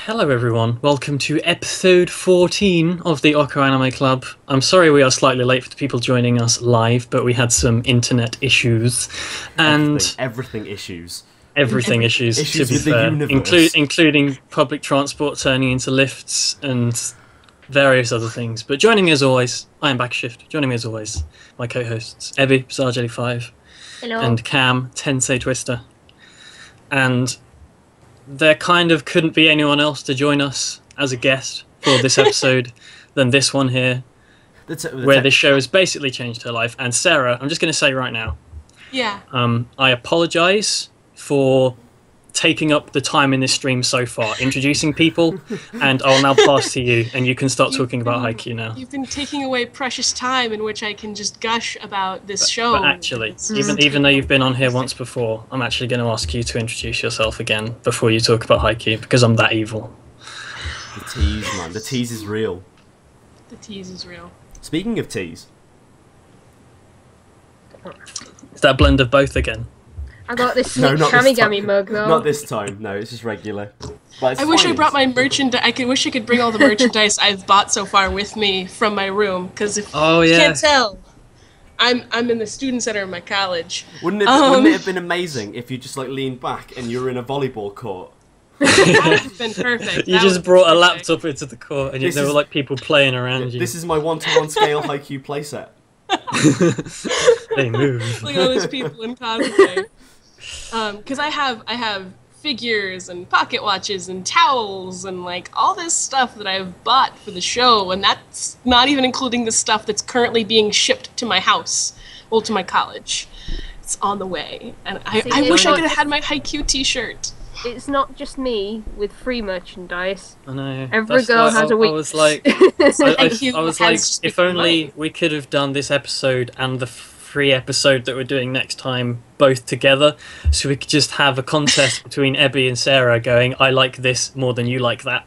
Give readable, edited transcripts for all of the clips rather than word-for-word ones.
Hello everyone, welcome to episode 14 of the OKKO Anime Club. I'm sorry we are slightly late for the people joining us live, but we had some internet issues. And Everything issues. Everything issues, to be with fair. the universe. Including public transport turning into lifts and various other things. But joining me as always, I am Backshift. Joining me as always, my co-hosts, Ebby, Bizarre85, Hello. and Cam, Tensei Twister. And there kind of couldn't be anyone else to join us as a guest for this episode than this one here, where this show has basically changed her life. And Sarah, I'm just going to say right now, I apologise for taking up the time in this stream so far, introducing people, and I'll now pass to you, and you can start talking about Haikyuu now. You've been taking away precious time in which I can just gush about this show. But actually, even though you've been on here once before, I'm actually going to ask you to introduce yourself again before you talk about Haikyuu, because I'm that evil. The tease, man. The tease is real. The tease is real. Speaking of tease. Is that a blend of both again? I got this sweet Kamigami mug though. Not this time. No, it's just regular. But I wish I brought my merchandise. Wish I could bring all the merchandise I've bought so far with me from my room. Because if you can't tell, I'm in the student center of my college. Wouldn't it have been amazing if you just like leaned back and you were in a volleyball court? That would have been perfect. You just brought a laptop into the court, and there were like people playing around you. This is my 1-to-1 scale Haikyuu playset. They move. Look at all these people in cosplay. Because I have figures and pocket watches and towels and like all this stuff that I've bought for the show, and that's not even including the stuff that's currently being shipped to my house, well, to my college. It's on the way, and I wish I could have had my Haikyuu t-shirt. It's not just me with free merchandise. I know. Every girl has a week. I was like, if only we could have done this episode and the free episode that we're doing next time both together, so we could just have a contest between Ebby and Sarah going, I like this more than you like that.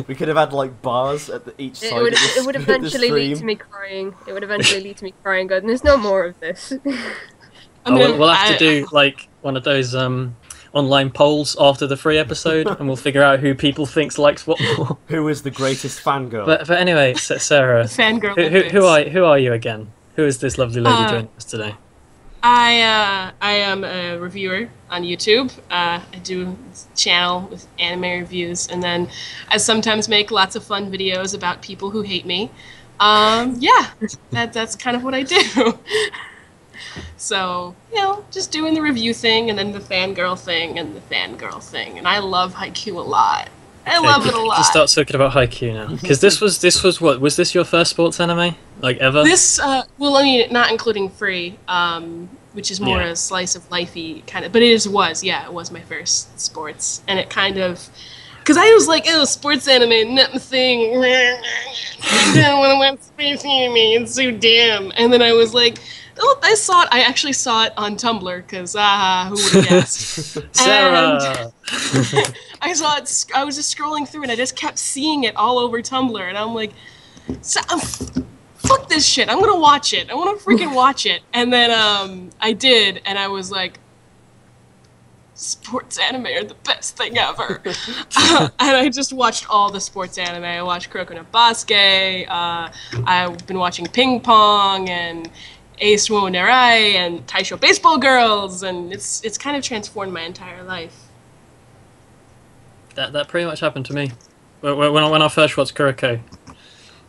We could have had like bars at each side. It would eventually lead to me crying. It would eventually lead to me crying. Going, there's no more of this. We'll have to do like one of those online polls after the free episode, and we'll figure out who people thinks likes what more. Who is the greatest fangirl? But anyway, Sarah, fangirl. Who are you again? Who is this lovely lady joining us today? I am a reviewer on YouTube. I do a channel with anime reviews, and then I sometimes make lots of fun videos about people who hate me. That's kind of what I do. So, just doing the review thing, and then the fangirl thing, and the fangirl thing, and I love Haikyuu a lot. I love it a lot. Just start talking about Haikyuu now, because this was what was this your first sports anime like ever? This not including Free, which is more a slice of lifey kind of, but it was my first sports, and it kind of, because I was like, sports anime, not my thing. I don't want to watch space anime, it's so damn. And then I was like, I actually saw it on Tumblr, because, who would have guessed? Sarah! I saw it, I was just scrolling through, and I just kept seeing it all over Tumblr, and I'm like, fuck this shit, I'm gonna watch it, I wanna freaking watch it. And then, I did, and I was like, sports anime are the best thing ever. And I just watched all the sports anime. I watched Kuroko no Basket, I've been watching Ping Pong, and Ace Wo Nerai, and Taisho Baseball Girls, and it's kind of transformed my entire life. That pretty much happened to me. When I first watched Kuroko,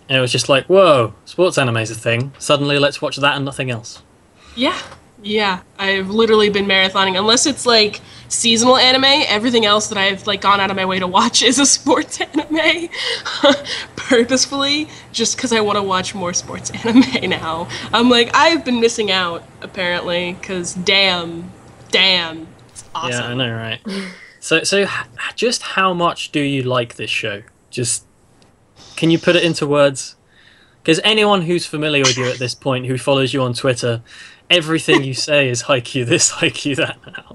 and it was just like, whoa, sports anime's a thing. Suddenly, let's watch that and nothing else. Yeah. I've literally been marathoning, unless it's like seasonal anime. Everything else that I've like gone out of my way to watch is a sports anime, purposefully, just because I want to watch more sports anime now. I'm like, I've been missing out apparently, because damn, it's awesome. Yeah, I know, right? So just how much do you like this show? Just, can you put it into words? Because anyone who's familiar with you at this point, who follows you on Twitter, everything you say is Haikyuu this, Haikyuu that now.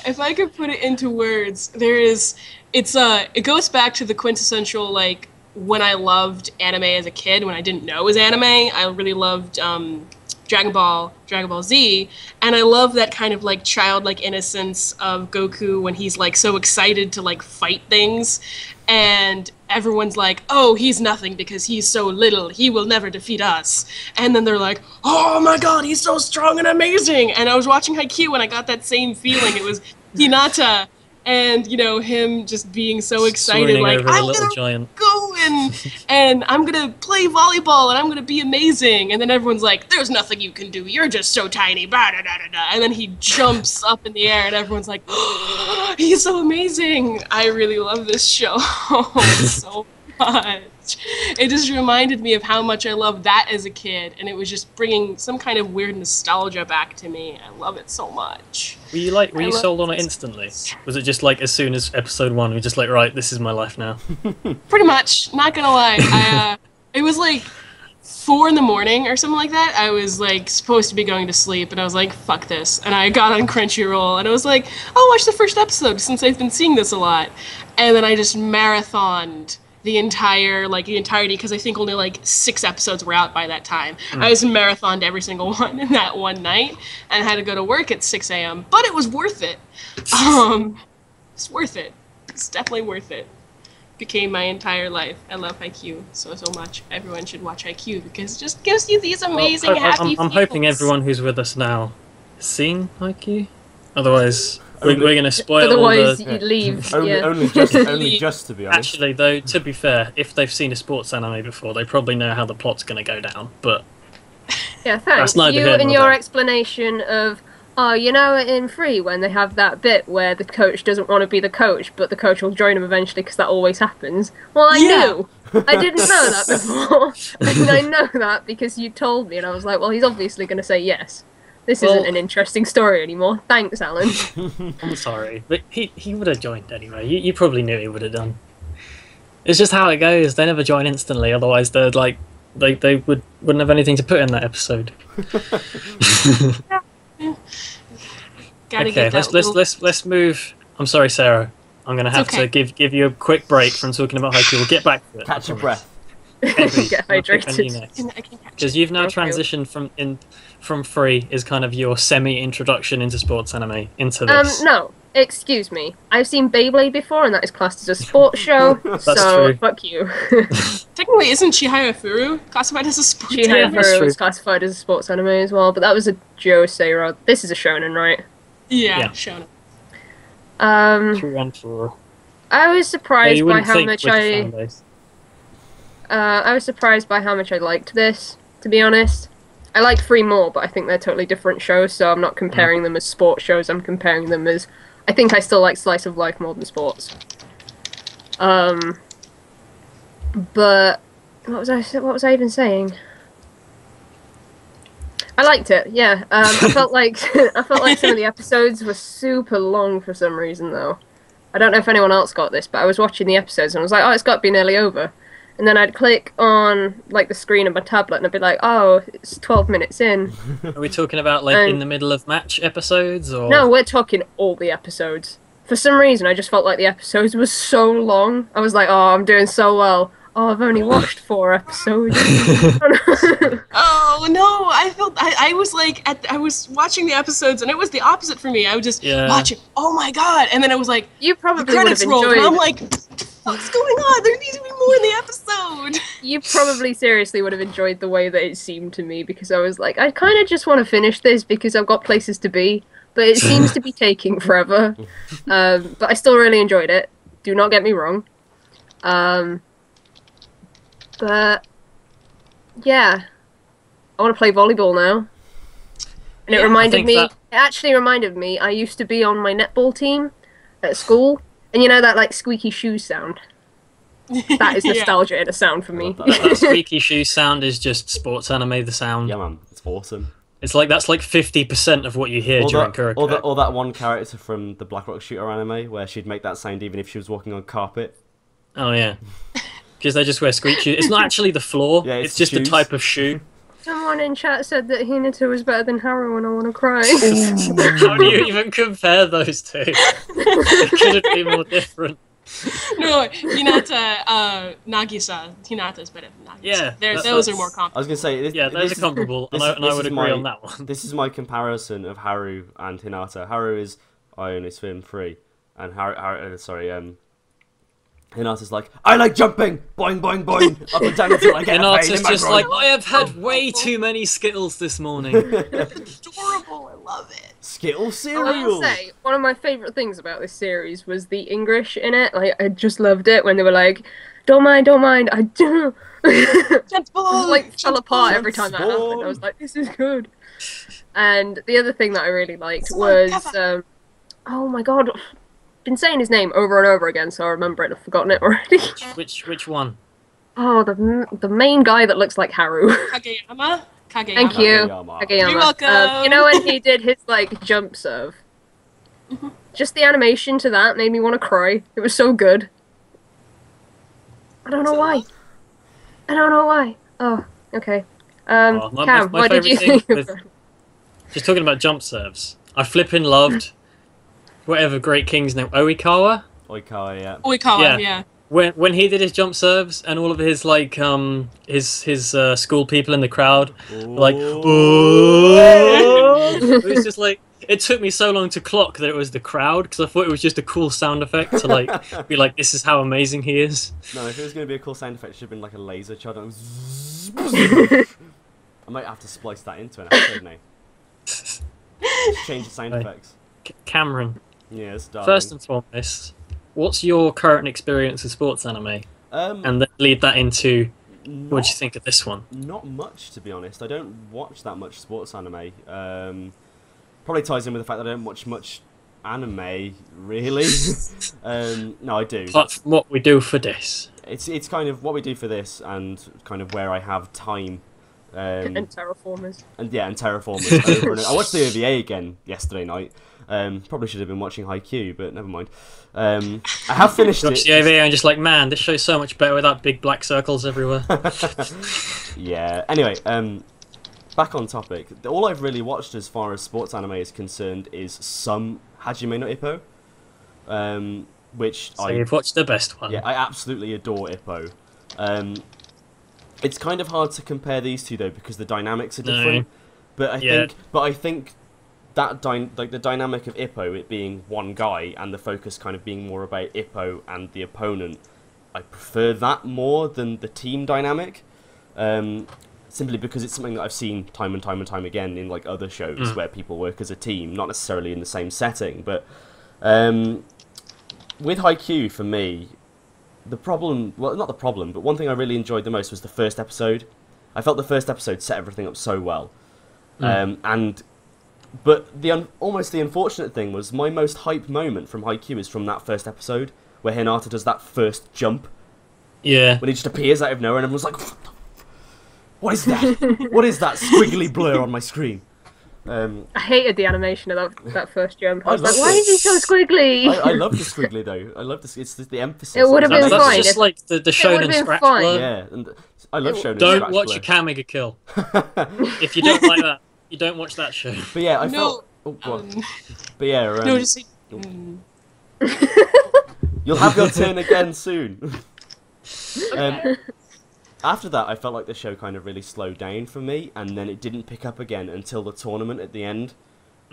If I could put it into words, it goes back to the quintessential, like, when I loved anime as a kid, when I didn't know it was anime. I really loved Dragon Ball Z, and I love that kind of like childlike innocence of Goku when he's like so excited to like fight things, and everyone's like, oh, he's nothing because he's so little, he will never defeat us, and then they're like, oh my god, he's so strong and amazing. And I was watching Haikyuu and I got that same feeling. It was Hinata, and you know, him just being so excited, like, I'm gonna go and I'm gonna play volleyball and I'm gonna be amazing. And then everyone's like, there's nothing you can do, you're just so tiny, blah, da, da, da, da. And then he jumps up in the air and everyone's like, oh, he's so amazing. I really love this show so much. It just reminded me of how much I loved that as a kid, and it was just bringing some kind of weird nostalgia back to me. I love it so much. Were you sold on it instantly? Was it just like as soon as episode 1, you were just like, right, this is my life now? Pretty much, not gonna lie. It was like 4 in the morning or something like that. I was like supposed to be going to sleep, and I was like, fuck this. And I got on Crunchyroll, and I was like, I'll watch the first episode since I've been seeing this a lot. And then I just marathoned the entirety, because I think only like 6 episodes were out by that time. I just marathoned every single one in that one night, and had to go to work at 6 a.m. But it was worth it. It's worth it. It's definitely worth it. Became my entire life. I love Haikyuu so much. Everyone should watch Haikyuu because it just gives you these amazing happy I'm hoping everyone who's with us now has seen Haikyuu. Otherwise, we're going to spoil otherwise all you leave. Only just to be honest. Actually, though, to be fair, if they've seen a sports anime before, they probably know how the plot's going to go down. But yeah, thanks. You and your explanation of, oh, you know, in Free, when they have that bit where the coach doesn't want to be the coach, but the coach will join him eventually because that always happens. Well, I knew. I didn't know that before. And I know that because you told me, and I was like, well, he's obviously going to say yes. This isn't an interesting story anymore. Thanks, Alan. I'm sorry, but he would have joined anyway. You probably knew he would have done. It's just how it goes. They never join instantly, otherwise they're like they wouldn't have anything to put in that episode. Okay, let's move. I'm sorry, Sarah. I'm gonna have to give you a quick break from talking about Haikyuu. We'll get back to it. Catch your breath. Get hydrated. Because you've now transitioned from Free is kind of your semi-introduction into sports anime into this. No, excuse me. I've seen Beyblade before, and that is classed as a sports show. So true. Fuck you. Technically, isn't Chihaya Furu classified as a sports anime? Chihaya Furu is classified as a sports anime as well, but that was a Josei. This is a shonen, right? Yeah, shonen. True and true. I was surprised by how much I was surprised by how much I liked this, to be honest. I like Free more, but I think they're totally different shows, so I'm not comparing them as sports shows, I'm comparing them as... I think I still like Slice of Life more than sports. But... What was I even saying? I liked it, yeah. I felt like some of the episodes were super long for some reason, though. I don't know if anyone else got this, but I was watching the episodes and I was like, oh, it's got to be nearly over. And then I'd click on like the screen of my tablet and I'd be like, oh, it's 12 minutes in. Are we talking about like in the middle of match episodes? Or no, we're talking all the episodes. For some reason, I just felt like the episodes were so long. I was like, oh, I'm doing so well. Oh, I've only watched 4 episodes. Oh no! I was like, I was watching the episodes, and it was the opposite for me. I would just watch it. Oh my god! And then I was like, you probably the credits would have enjoyed. Rolled, and I'm like, what's going on? There needs to be more in the episode. You probably seriously would have enjoyed the way that it seemed to me, because I was like, I kind of just want to finish this because I've got places to be, but it seems to be taking forever. But I still really enjoyed it. Do not get me wrong. But yeah, I want to play volleyball now. And it actually reminded me, I used to be on my netball team at school, and you know that like squeaky shoe sound? That is nostalgia in a sound for me. That squeaky shoe sound is just sports anime, the sound. Yeah, man, it's awesome. It's like, that's like 50% of what you hear during Kuroko. Or that one character from the Black Rock Shooter anime, where she'd make that sound even if she was walking on carpet. Oh yeah. Because they just wear squeak shoes. It's not actually the floor, it's just the type of shoe. Someone in chat said that Hinata was better than Haru and I want to cry. How do you even compare those two? It couldn't be more different. No, Hinata, Nagisa. Hinata's better than Nagisa. Yeah, those are more comparable. I was gonna say, those are comparable, and I would agree on that one. This is my comparison of Haru and Hinata. Haru is I only swim free, and Hinata's like, I like jumping, boing boing boing, up and down until I get a pain in my just groin. like, I have had way too many Skittles this morning. It's adorable. I love it. Skittle cereal. I will say, one of my favourite things about this series was the English in it. Like, I just loved it when they were like, don't mind, I do. Like, fell apart every time that happened. I was like, this is good. And the other thing that I really liked was, oh my god, been saying his name over and over again, so I remember it. I've forgotten it already. Which one? Oh, the main guy that looks like Haru. Kageyama. Thank you, Kageyama. You're welcome. You know when he did his like jump serve? Just the animation to that made me want to cry. It was so good. I don't know why. Oh, okay. Cam, what did you think? Just talking about jump serves. I flipping loved whatever Great King's name, Oikawa, Yeah. When he did his jump serves and all of his like his school people in the crowd like, it was just like, it took me so long to clock that it was the crowd because I thought it was just a cool sound effect to like be like, this is how amazing he is. No, if it was going to be a cool sound effect, it should have been like a laser shot. I might have to splice that into an episode now. Change the sound effects. Cameron. Yes, darling. First and foremost, what's your current experience with sports anime? And then lead that into what do you think of this one? Not much, to be honest. I don't watch that much sports anime. Probably ties in with the fact that I don't watch much anime, really. No, I do. Apart from what we do for this. It's kind of what we do for this and kind of where I have time. And Terraformers. And Terraformers. Over and over. I watched the OVA again yesterday night. Probably should have been watching Haikyuu, but never mind. I have finished it. The OVA and just like, man, this show's so much better without big black circles everywhere. Yeah. Anyway, back on topic. All I've really watched as far as sports anime is concerned is some Hajime no Ippo, which you've watched the best one. Yeah, I absolutely adore Ippo. It's kind of hard to compare these two though because the dynamics are different. But I think that the dynamic of Ippo, it being one guy and the focus kind of being more about Ippo and the opponent, I prefer that more than the team dynamic. Simply because it's something that I've seen time and time again in like other shows where people work as a team, not necessarily in the same setting. But with Haikyuu, for me, the problem, well, not the problem, but one thing I really enjoyed the most was the first episode. I felt the first episode set everything up so well. But almost the unfortunate thing was my most hype moment from Haikyuu is from that first episode where Hinata does that first jump. Yeah. When he just appears out of nowhere and everyone's like, what is that? What is that squiggly blur on my screen? I hated the animation of that first jump. I was like, why is he so squiggly? I love the squiggly though. I love this. It's the emphasis. It would have been fine. That's just like the shonen scratch blur. Yeah, and I love shonen. Don't watch a Kamiga Kill. If you don't like that, you don't watch that show. But yeah, I felt. Oh, God. But yeah. No, just say. You'll have your turn again soon. After that, I felt like the show kind of really slowed down for me, and then it didn't pick up again until the tournament at the end,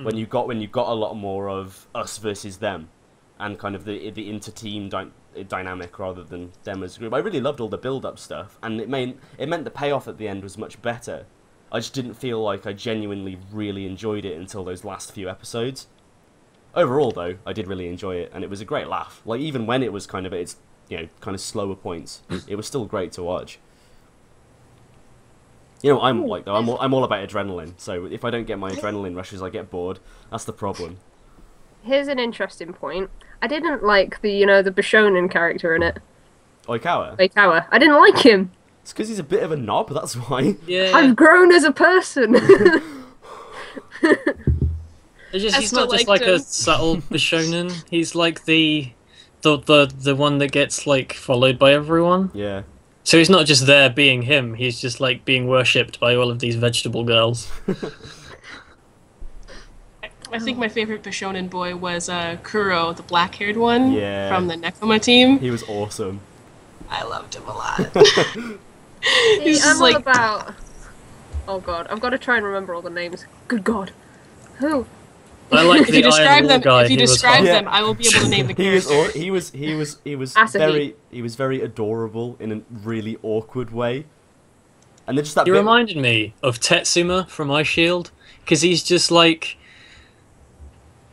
when you got a lot more of us versus them, and kind of the inter-team dynamic rather than them as a group. I really loved all the build-up stuff, and it meant the payoff at the end was much better. I just didn't feel like I genuinely really enjoyed it until those last few episodes. Overall, though, I did really enjoy it, and it was a great laugh. Like even when it was kind of at its kind of slower points, it was still great to watch. You know, I'm like though. I'm all about adrenaline. So if I don't get my adrenaline rushes, I get bored. That's the problem. Here's an interesting point. I didn't like the Bishonen character in it. Oikawa. I didn't like him. It's because he's a bit of a knob. That's why. Yeah. I've grown as a person. He's not just like a subtle Bishonen. He's like the one that gets like followed by everyone. Yeah. So he's not just there being him, he's just like being worshipped by all of these vegetable girls. I think my favorite Bishonen boy was Kuro, the black-haired one from the Nekoma team. He was awesome. I loved him a lot. I'm all about... Oh god, I've got to try and remember all the names. Good god. Who? I like the Iron Wall guy. If you describe them, I will be able to name the character. He was very adorable in a really awkward way. And then just that he reminded me of Tetsuma from Ice Shield, because he's just like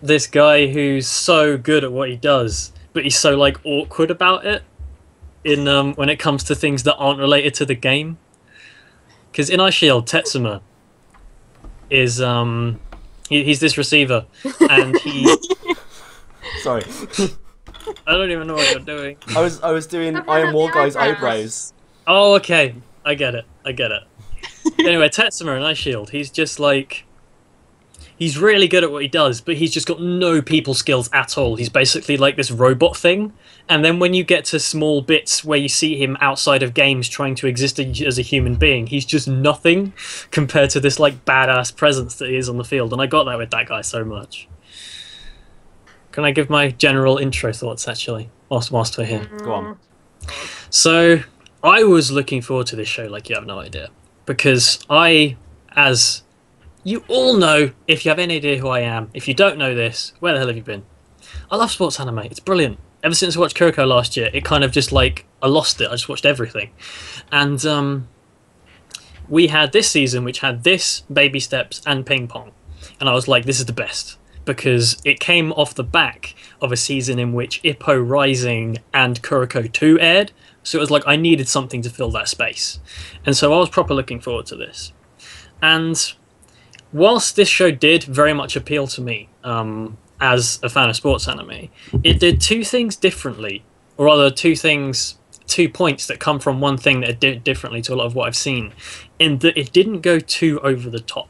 this guy who's so good at what he does, but he's so like awkward about it in when it comes to things that aren't related to the game. Because in Ice Shield, Tetsuma is he's this receiver, and he. Sorry. I don't even know what you're doing. I was doing Iron Wall guy's eyebrows. Oh, okay. I get it. Anyway, Tetsuma in Ice Shield, he's just like... He's really good at what he does, but he's just got no people skills at all. He's basically like this robot thing. And then when you get to small bits where you see him outside of games trying to exist as a human being, he's just nothing compared to this like badass presence that he is on the field. And I got that with that guy so much. Can I give my general intro thoughts, actually, whilst we're here? Go on. So, I was looking forward to this show like you have no idea. Because as you all know, if you have any idea who I am, if you don't know this, where the hell have you been? I love sports anime, it's brilliant. Ever since I watched Kuroko last year, it kind of just like, I lost it, I just watched everything. And we had this season, which had this, Baby Steps, and Ping Pong. And I was like, this is the best. Because it came off the back of a season in which Ippo Rising and Kuroko 2 aired. So it was like, I needed something to fill that space. And so I was proper looking forward to this. And whilst this show did very much appeal to me as a fan of sports anime, it did two things differently. Or rather, 2 points that come from one thing that it did differently to a lot of what I've seen. In that it didn't go too over the top.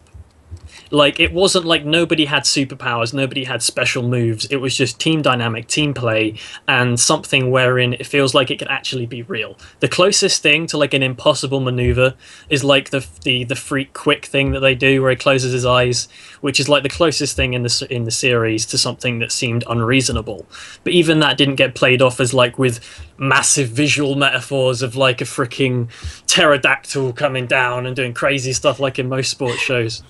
Like, it wasn't like nobody had superpowers, nobody had special moves. It was just team dynamic, team play, and something wherein it feels like it could actually be real. The closest thing to like an impossible maneuver is like the freak quick thing that they do where he closes his eyes, which is like the closest thing in the series to something that seemed unreasonable. But even that didn't get played off as like with massive visual metaphors of like a freaking pterodactyl coming down and doing crazy stuff like in most sports shows.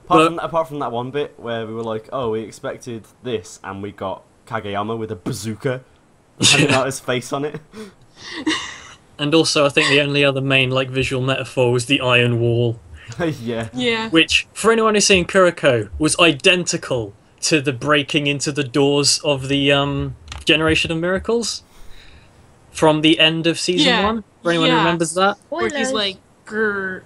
Apart from that one bit where we were like, oh, we expected this, and we got Kageyama with a bazooka having out his face on it. And also, I think the only other main like visual metaphor was the Iron Wall. Yeah. Which, for anyone who's seen Kuroko, was identical to the breaking into the doors of the Generation of Miracles from the end of season 1. For anyone who remembers that. Where he's like, grrr.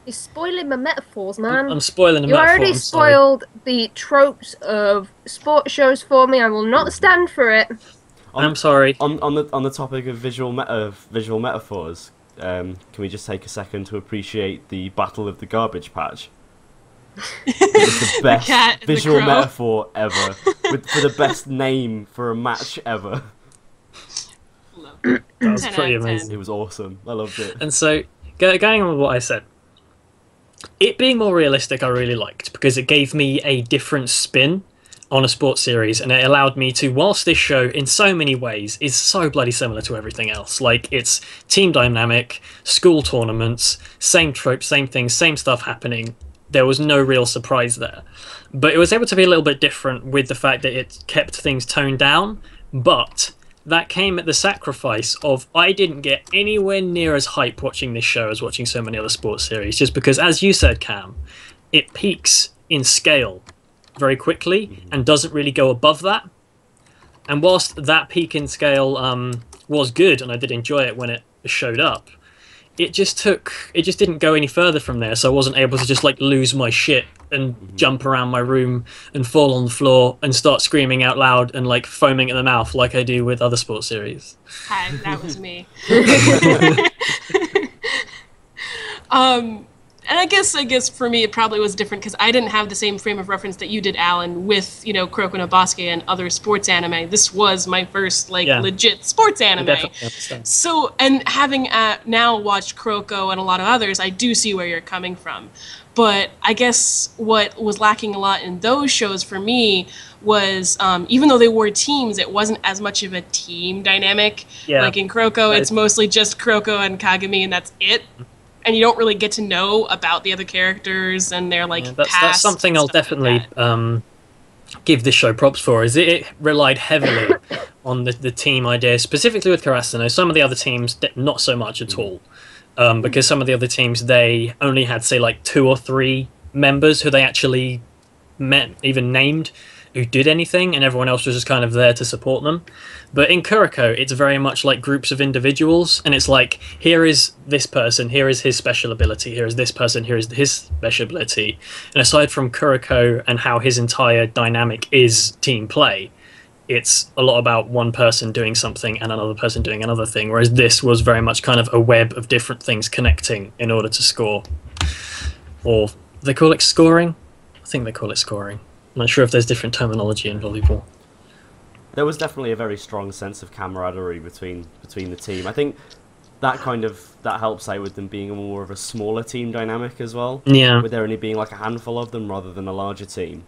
You're spoiling my metaphors, man. I'm spoiling the metaphor. You already I'm spoiled sorry. the tropes of sports shows for me. I will not stand for it. I'm sorry. On the topic of visual metaphors, can we just take a second to appreciate the Battle of the Garbage Patch? It's the best visual metaphor ever, for the best name for a match ever. That was pretty amazing. It was awesome. I loved it. And so, going on with what I said, it being more realistic I really liked, because it gave me a different spin on a sports series, and it allowed me to, whilst this show in so many ways is so bloody similar to everything else, like it's team dynamic, school tournaments, same tropes, same things, same stuff happening, there was no real surprise there. But it was able to be a little bit different with the fact that it kept things toned down, but that came at the sacrifice of I didn't get anywhere near as hype watching this show as watching so many other sports series, just because, as you said, Cam, it peaks in scale very quickly and doesn't really go above that. And whilst that peak in scale was good and I did enjoy it when it showed up, it just didn't go any further from there, so I wasn't able to just like lose my shit and jump around my room and fall on the floor and start screaming out loud and like foaming at the mouth like I do with other sports series. Hi, that was me. And I guess for me it probably was different because I didn't have the same frame of reference that you did, Alan, with, Kuroko no Basuke and other sports anime. This was my first legit sports anime. So, and having now watched Kuroko and a lot of others, I do see where you're coming from. But I guess what was lacking a lot in those shows for me was, even though they were teams, it wasn't as much of a team dynamic. Yeah. Like in Kuroko, it's mostly just Kuroko and Kagami, and that's it. And you don't really get to know about the other characters and their that's something I'll definitely give this show props for. Is it relied heavily on the team idea, specifically with Karasuno. Some of the other teams, not so much at all. Because some of the other teams, they only had, say, like 2 or 3 members who they actually even named, who did anything, and everyone else was just kind of there to support them. But in Kuroko, it's very much like groups of individuals, and it's like, here is this person, here is his special ability, here is this person, here is his special ability. And aside from Kuroko and how his entire dynamic is team play, it's a lot about one person doing something and another person doing another thing, whereas this was very much kind of a web of different things connecting in order to score. Or they call it scoring? I think they call it scoring. I'm not sure if there's different terminology in volleyball. There was definitely a very strong sense of camaraderie between the team. I think that helps out with them being more of a smaller team dynamic as well. Yeah. With there only being like a handful of them rather than a larger team.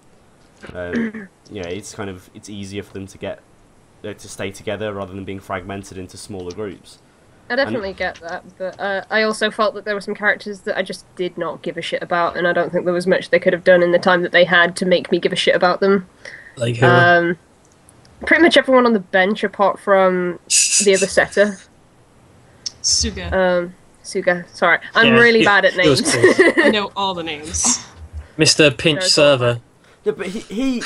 It's easier for them to stay together rather than being fragmented into smaller groups. I definitely get that, but I also felt that there were some characters that I just did not give a shit about, and I don't think there was much they could have done in the time that they had to make me give a shit about them. Like who? Pretty much everyone on the bench apart from the other setter. Suga. Suga. Sorry, I'm really bad at names. Cool. I know all the names. Mr. Pinch Server. Yeah, but he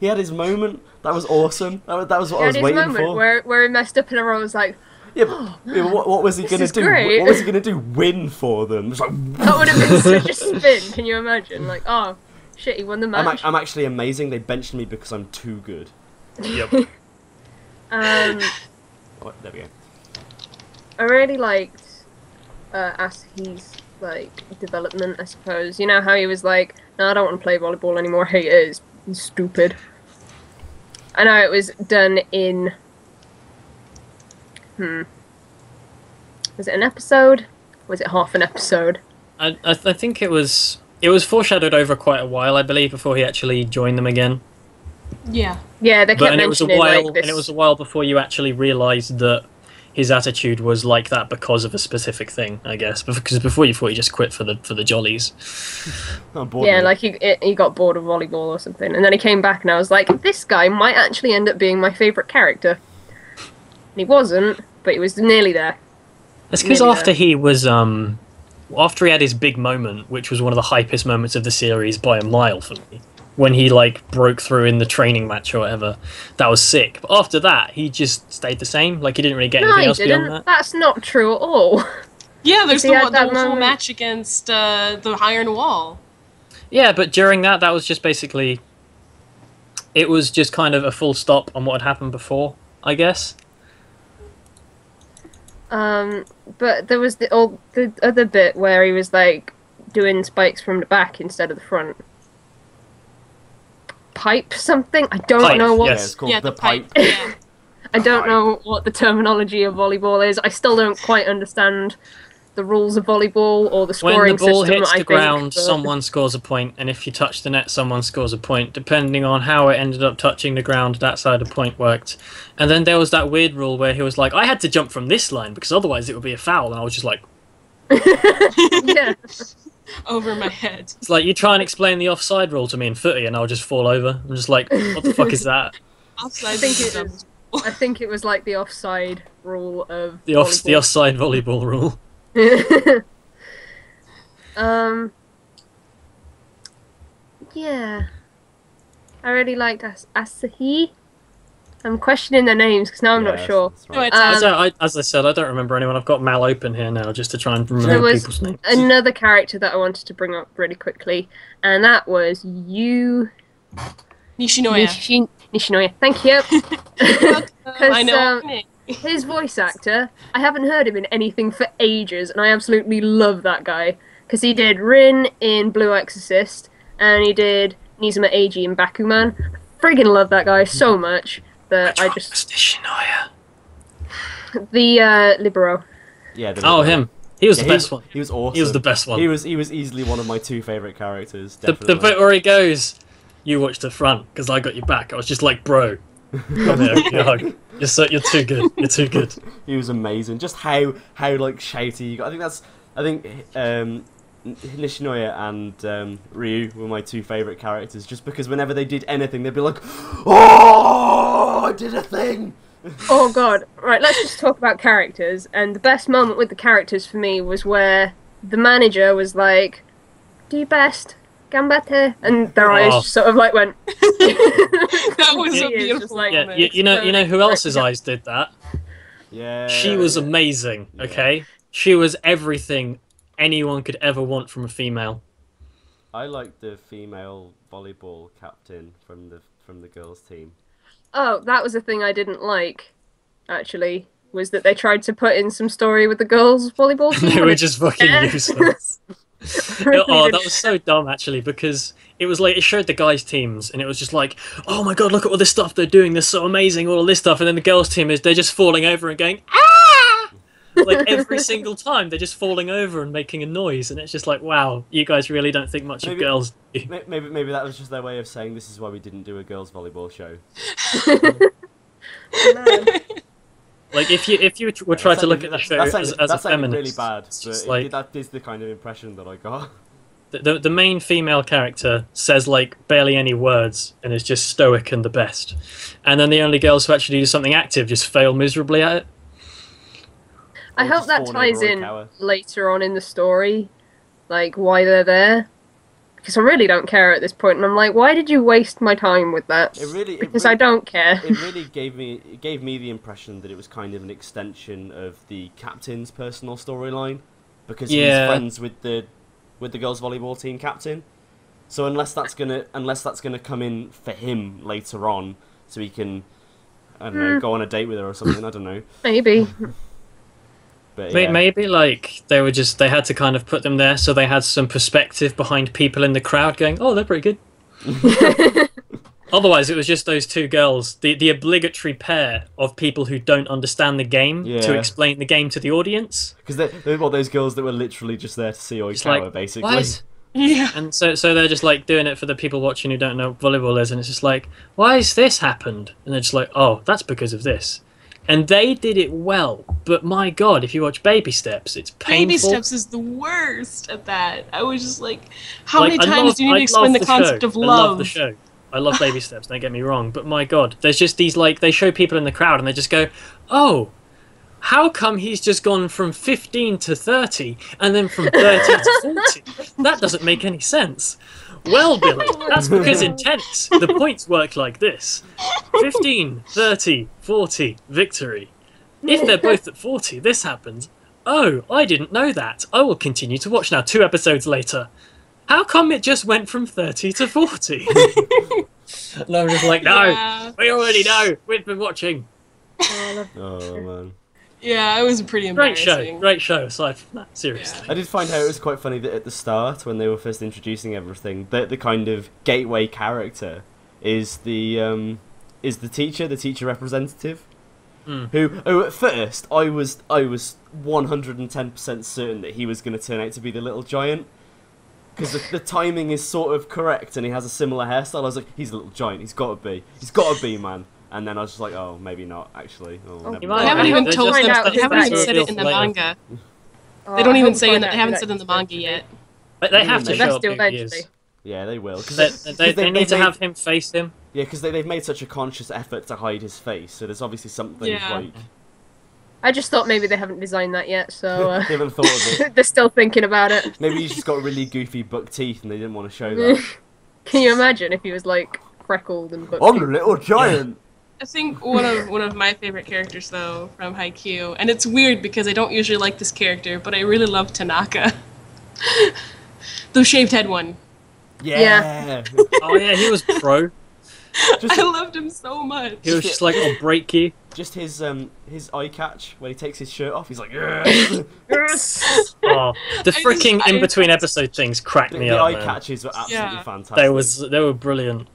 had his moment. That was awesome. That was what I was waiting for. Where he messed up and everyone was like, yeah, but what was he going to do? Great. What was he going to do? Win for them? It's like, that would have been such a spin. Can you imagine? Like, oh, shit, he won the match. I'm actually amazing. They benched me because I'm too good. Yep. There we go. I really liked Asahi's development, I suppose. You know how he was like, no, I don't want to play volleyball anymore. I hate it. It's stupid. I know it was done in... Was it an episode? Was it half an episode? I think it was foreshadowed over quite a while, I believe, before he actually joined them again. Yeah. Yeah, they kept mentioning and it was a while before you actually realised that his attitude was like that because of a specific thing, I guess. Because before you thought he just quit for the jollies. Yeah, like he got bored of volleyball or something, and then he came back, and I was like, this guy might actually end up being my favourite character. And he wasn't, but he was nearly there. It's because after he was after he had his big moment, which was one of the hypest moments of the series by a mile for me, when he broke through in the training match or whatever, that was sick. But after that, he just stayed the same. Like, he didn't really get anything else beyond that. That's not true at all. Yeah, there's the whole match against the Iron Wall. Yeah, but during that was just basically... It was just kind of a full stop on what had happened before, I guess. But there was the other bit where he was, doing spikes from the back instead of the front. Pipe something? I don't know what... Yeah, it's called the pipe. Yeah. I don't know what the terminology of volleyball is. I still don't quite understand the rules of volleyball or the scoring system. When the ball hits the ground, someone scores a point, and if you touch the net, someone scores a point. Depending on how it ended up touching the ground, that side of point worked. And then there was that weird rule where he was like, I had to jump from this line because otherwise it would be a foul, and I was just like... Yeah. Over my head. It's like, you try and explain the offside rule to me in footy and I'll just fall over. I'm just like, what the fuck is that? I think it was like the offside rule of the offside volleyball rule. Yeah. I really liked Asahi. I'm questioning their names because now I'm not sure. Right. As I said, I don't remember anyone. I've got Mal open here now just to try and remember people's names. There was another character that I wanted to bring up really quickly, and that was Nishinoya. Nishinoya. Thank you. I know. His voice actor, I haven't heard him in anything for ages, and I absolutely love that guy. Because he did Rin in Blue Exorcist, and he did Nizuma Eiji in Bakuman. I friggin' love that guy so much. But Nishinoya? The Libero. Yeah. Him. He was the best one. He was awesome. He was the best one. He was easily one of my 2 favourite characters. Definitely. The bit where he goes, "You watch the front, because I got your back." I was just like, bro, come here, give me a hug. You're too good. You're too good. He was amazing. Just how like shouty you got. I think Nishinoya and Ryu were my 2 favourite characters, just because whenever they did anything, they'd be like, "Oh, I did a thing!" Oh god. Right, let's just talk about characters. And the best moment with the characters for me was where the manager was like, "Do your best, gambate," and their eyes sort of like went. That was a beautiful moment. Yeah, you know who else's eyes did that? Yeah. She was amazing. Okay, she was everything anyone could ever want from a female. I like the female volleyball captain from the girls' team. Oh, that was the thing I didn't like, actually, was that they tried to put in some story with the girls' volleyball team. They were just fucking useless. That was so dumb, actually, because it was like, it showed the guys' teams, and it was just like, oh my god, look at all this stuff they're doing, they're so amazing, all this stuff, and then the girls' team they're just falling over and going, ah! Like, every single time, they're just falling over and making a noise, and it's just like, wow, you guys really don't think much of girls. Maybe that was just their way of saying, this is why we didn't do a girls' volleyball show. Like, if you were trying to look at the show as a feminist, really bad, but like, that is the kind of impression that I got. The main female character says, like, barely any words, and is just stoic and the best. And then the only girls who actually do something active just fail miserably at it. I hope that ties in later on in the story, like, why they're there. Because I really don't care at this point, and I'm like, why did you waste my time with that? Because I don't care. It really gave me the impression that it was kind of an extension of the captain's personal storyline, because he's friends with the girls' volleyball team captain. So unless that's gonna come in for him later on, so he can, I don't know, go on a date with her or something. I don't know. Maybe. But, yeah. Maybe like they had to kind of put them there so they had some perspective behind people in the crowd going, oh, they're pretty good. Otherwise, it was just those 2 girls, the obligatory pair of people who don't understand the game to explain the game to the audience. Because they're those girls that were literally just there to see OKKO, like, basically. What? Yeah. And so they're just like doing it for the people watching who don't know what volleyball is, and it's just like, why has this happened? And they're just like, oh, that's because of this. And they did it well, but my god, if you watch Baby Steps, it's painful. Baby Steps is the worst at that. I was just like, how many times do you need to explain the concept of love? I love the show. I love Baby Steps, don't get me wrong, but my god, there's just these, like, they show people in the crowd and they just go, oh, how come he's just gone from 15 to 30 and then from 30 to 40? That doesn't make any sense. Well, Billy, that's because in tennis, the points work like this. 15, 30, 40, victory. If they're both at 40, this happens. Oh, I didn't know that. I will continue to watch now, 2 episodes later. How come it just went from 30 to 40? And I'm just like, no, we already know. We've been watching. Oh, man. Yeah, it was pretty embarrassing. Great show, aside from that, seriously. Yeah. I did find how it was quite funny that at the start, when they were first introducing everything, the kind of gateway character is the teacher representative, who at first I was 110% certain that he was going to turn out to be the little giant, because the timing is sort of correct and he has a similar hairstyle. I was like, he's a little giant, he's got to be, man. And then I was just like, oh, maybe not, actually. They haven't even told us. They haven't even said it in the manga. They don't even say it. They haven't said it in the manga yet. But they have to show up who he is. Yeah, they will. They need to have him face him. Yeah, because they've made such a conscious effort to hide his face, so there's obviously something like... I just thought maybe they haven't designed that yet, so... they haven't thought of it. They're still thinking about it. Maybe he's just got really goofy buck teeth and they didn't want to show that. Can you imagine if he was, like, freckled and buck I'm a little giant! I think one of my favorite characters, though, from Haikyuu, and it's weird because I don't usually like this character, but I really love Tanaka. The shaved head one. Yeah. Oh yeah, he was pro. I loved him so much. He was just like, I'll break you. Just his eye catch when he takes his shirt off. He's like, yes. Oh, the freaking in between episode things cracked me up. The eye catches were absolutely fantastic. They were brilliant.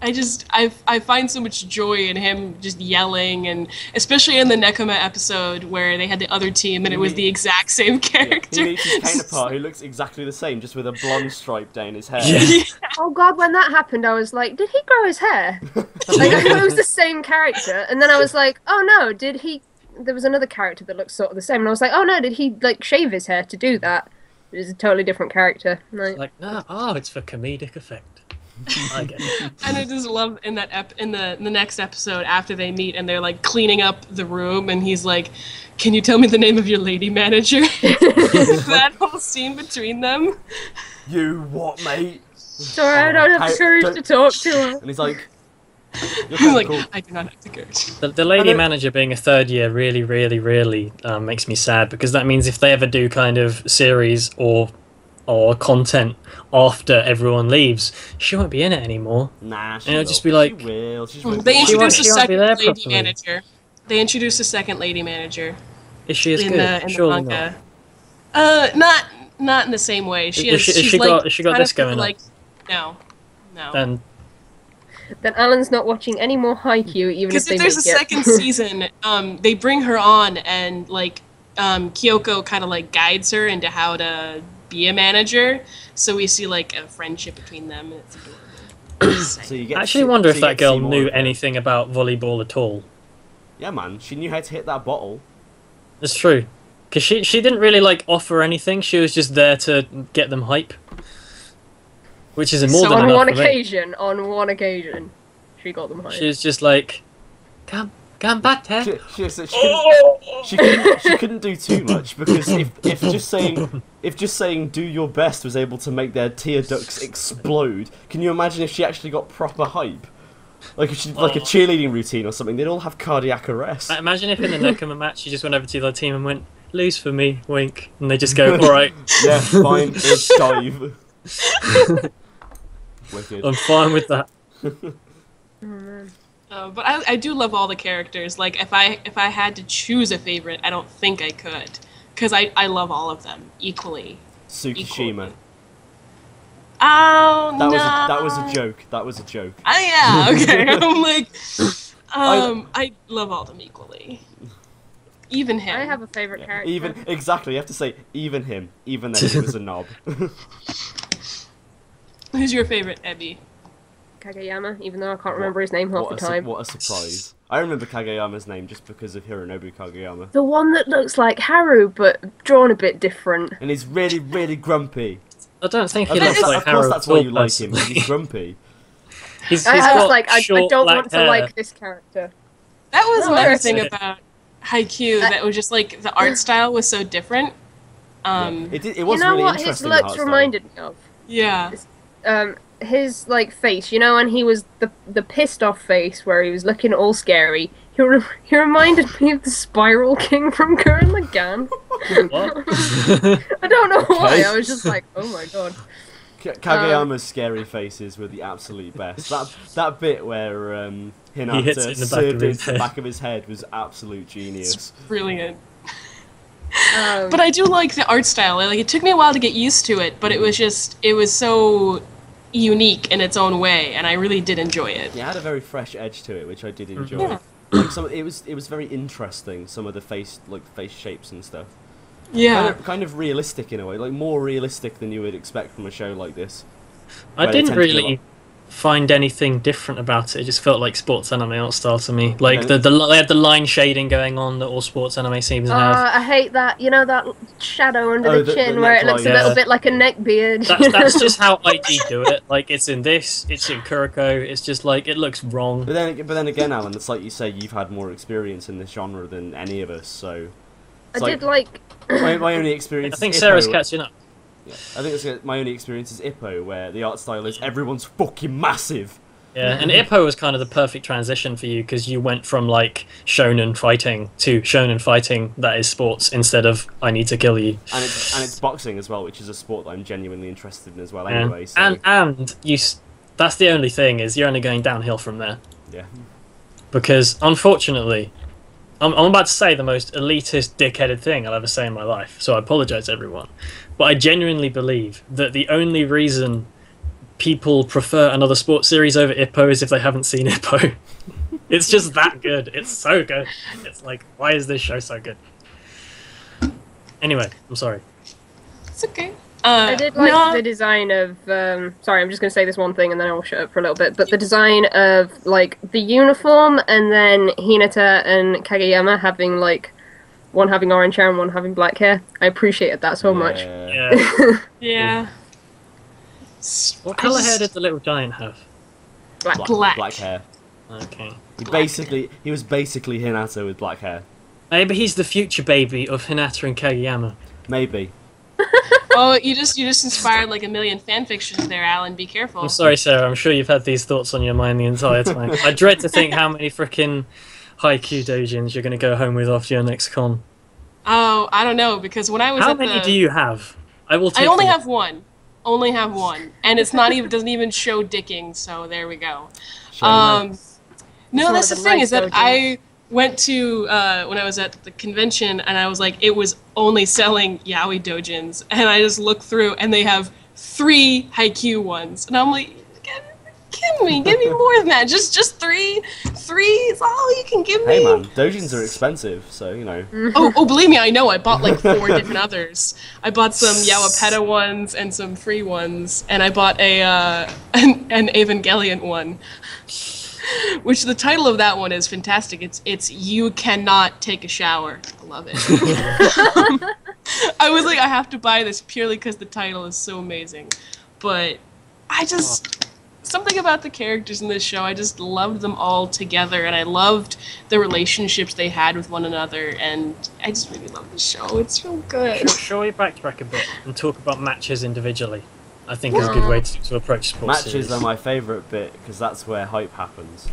I find so much joy in him just yelling, and especially in the Nekoma episode where they had the other team and it was the exact same character. He meets his counterpart who looks exactly the same, just with a blonde stripe down his hair. Yeah. Oh god, when that happened, I was like, did he grow his hair? Like, I thought it was the same character, and then I was like, oh no, did he? There was another character that looked sort of the same, and I was like, oh no, did he like shave his hair to do that? It was a totally different character. Like, no, it's for comedic effect. I get it. And I just love in that in the next episode after they meet and they're like cleaning up the room and he's like, "Can you tell me the name of your lady manager?" That whole scene between them. You what, mate? Sorry, I don't have the courage to talk to her. And he's like, he's like, cool. I do not have the courage. The lady manager being a third year really makes me sad, because that means if they ever do kind of series or content after everyone leaves, she won't be in it anymore. Nah, she and it'll will. just be like, she will. They introduced a second lady properly. manager. They introduced a second lady manager. Is she as in good? The Surely manga. not. Not in the same way. Has she got this going on? Like, no. Then Alan's not watching any more Haikyuu, even if because they if there's a make it. second season, they bring her on and like Kyoko kind of like guides her into how to be a manager. So we see like a friendship between them, and it's adorable. So you get I actually wonder if that girl knew anything about volleyball at all. Yeah, man, she knew how to hit that bottle. It's true. Because she didn't really like offer anything, she was just there to get them hype. Which is more than enough. On one occasion, she got them hype. She was just like, come back there. She couldn't do too much, because if just saying do your best was able to make their tear ducts explode, can you imagine if she actually got proper hype? Like if she did like a cheerleading routine or something, they'd all have cardiac arrest. Imagine if in the Nekoma match she just went over to the other team and went, lose for me, wink, and they just go, alright. Yeah, fine, let's dive. Wicked. I'm fine with that. But I do love all the characters. Like if I had to choose a favorite, I don't think I could, because I love all of them equally. Tsukishima. Oh no! That was a joke. That was a joke. Yeah. Okay. I'm like, I love all them equally. Even him. I have a favorite character. Exactly. You have to say even him. Even then he was a knob. Who's your favorite, Ebby? Kageyama, even though I can't remember his name half the time. What a surprise. I remember Kageyama's name just because of Hironobu Kageyama. The one that looks like Haru, but drawn a bit different. And he's really, really grumpy. I don't think he looks like Haru. Of course that's why you like him, he's grumpy. I was like, I don't want to like this character. That was another thing about Haikyuu, that was just like, the art style was so different. It was you know really what interesting. his looks reminded me of? Yeah. His like face, you know, when he was the pissed off face where he was looking all scary. He reminded me of the Spiral King from Gurren Lagann. What? I don't know why. I was just like, oh my god. Kageyama's scary faces were the absolute best. That bit where Hinata served into the back of his head was absolute genius. It's brilliant. But I do like the art style. Like, it took me a while to get used to it, but it was so unique in its own way, and I really did enjoy it. Yeah, it had a very fresh edge to it, which I did enjoy. Yeah. Like it was very interesting. Some of the face shapes and stuff. Yeah, kind of realistic in a way, like more realistic than you would expect from a show like this. I didn't really find anything different about it. It just felt like sports anime art style to me. Like they had the line shading going on that all sports anime seems to have. I hate that. You know that shadow under the chin where it looks a little bit like a neck beard. That's just how ID do it. Like it's in this, it's in Kuroko. It's just like it looks wrong. But then again, Alan, it's like you say, you've had more experience in this genre than any of us. So I did like my only experience. I think Sarah's catching up. Yeah. I think my only experience is Ippo, where the art style is everyone's fucking massive. Yeah, and Ippo was kind of the perfect transition for you, because you went from like shonen fighting to shonen fighting that is sports instead of I need to kill you. And it's boxing as well, which is a sport that I'm genuinely interested in as well. Anyway, so. and that's the only thing, is you're only going downhill from there. Yeah. Because unfortunately, I'm about to say the most elitist, dickheaded thing I'll ever say in my life, so I apologise everyone. But I genuinely believe that the only reason people prefer another sports series over Ippo is if they haven't seen Ippo. It's just that good. It's so good. It's like, why is this show so good? Anyway, I'm sorry. It's okay. I did like the design of. Sorry, I'm just going to say this one thing and then I'll shut up for a little bit. But the design of like the uniform, and then Hinata and Kageyama having like one having orange hair and one having black hair. I appreciated that so much. Yeah. Yeah. What colour hair did the little giant have? Black hair. Okay. He was basically Hinata with black hair. Maybe he's the future baby of Hinata and Kageyama. Maybe. Oh, you just inspired like a million fan fictions there, Alan. Be careful. I'm sorry, Sarah. I'm sure you've had these thoughts on your mind the entire time. I dread to think how many frickin' Haikyuu doujins you're going to go home with after your next con. Oh, I don't know, because when I was How many do you have? I only have one. Only have one. And it's not even doesn't even show dicking, so there we go. No, that's the thing, is that I went to, when I was at the convention, and I was like, it was only selling yaoi doujins, and I just looked through, and they have 3 Haikyuu ones, and I'm like, kidding me, give me more than that, just 3 is all you can give me. Hey man, doujins are expensive, so, you know. Oh, believe me, I know, I bought like 4 different others. I bought some Yawapeta ones, and some free ones, and I bought an Evangelion one. Which the title of that one is fantastic. It's You Cannot Take a Shower. I love it. I was like, I have to buy this purely because the title is so amazing. But I just... Something about the characters in this show, I just loved them all together, and I loved the relationships they had with one another, and I just really love the show. It's so good. Shall we backtrack a bit and talk about matches individually? I think is a good way to approach sports Matches series. are my favourite bit, because that's where hype happens.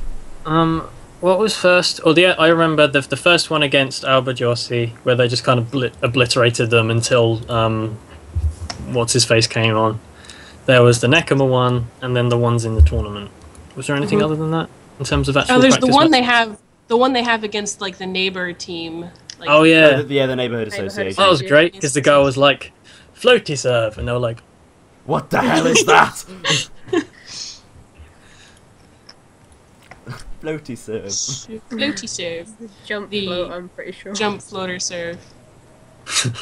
What was first? I remember the first one against Alba Jossi, where they just kind of obliterated them until what's-his-face came on. There was the Nekoma one, and then the ones in the tournament. Was there anything other than that, in terms of actual there's practice the one matches? The one they have against, like, the neighbor team. Like, oh, yeah. The Neighbourhood Association. That was great, because the guy was like, floaty serve, and they were like, what the hell is that? Floaty serve. Floaty serve. Jump float, I'm pretty sure. Jump floater serve.